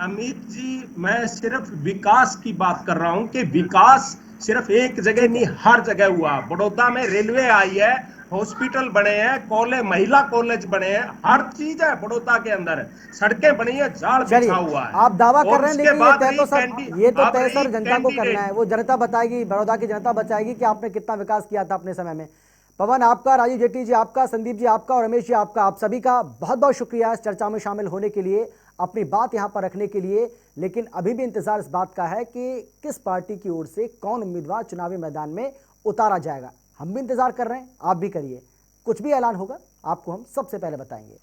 अमित जी, मैं सिर्फ विकास की बात कर रहा हूं कि विकास सिर्फ एक जगह नहीं, हर जगह हुआ। बड़ौदा में रेलवे आई है, हॉस्पिटल बने हैं, कॉलेज, महिला कॉलेज बने हैं, हर चीज है बड़ौदा के अंदर। सड़कें बनी है, झाड़ बिछा हुआ है। आप दावा कर रहे हैं, लेकिन ये तो तय सर जनता को करना है। वो जनता बताएगी, बड़ौदा की जनता बताएगी कि आपने कितना विकास किया था अपने समय में। पवन आपका, राजीव जेटली जी आपका, संदीप जी आपका और रमेश जी आपका, आप सभी का बहुत बहुत शुक्रिया इस चर्चा में शामिल होने के लिए, अपनी बात यहां पर रखने के लिए। लेकिन अभी भी इंतजार इस बात का है कि किस पार्टी की ओर से कौन उम्मीदवार चुनावी मैदान में उतारा जाएगा। हम भी इंतजार कर रहे हैं, आप भी करिए। कुछ भी ऐलान होगा आपको हम सबसे पहले बताएंगे।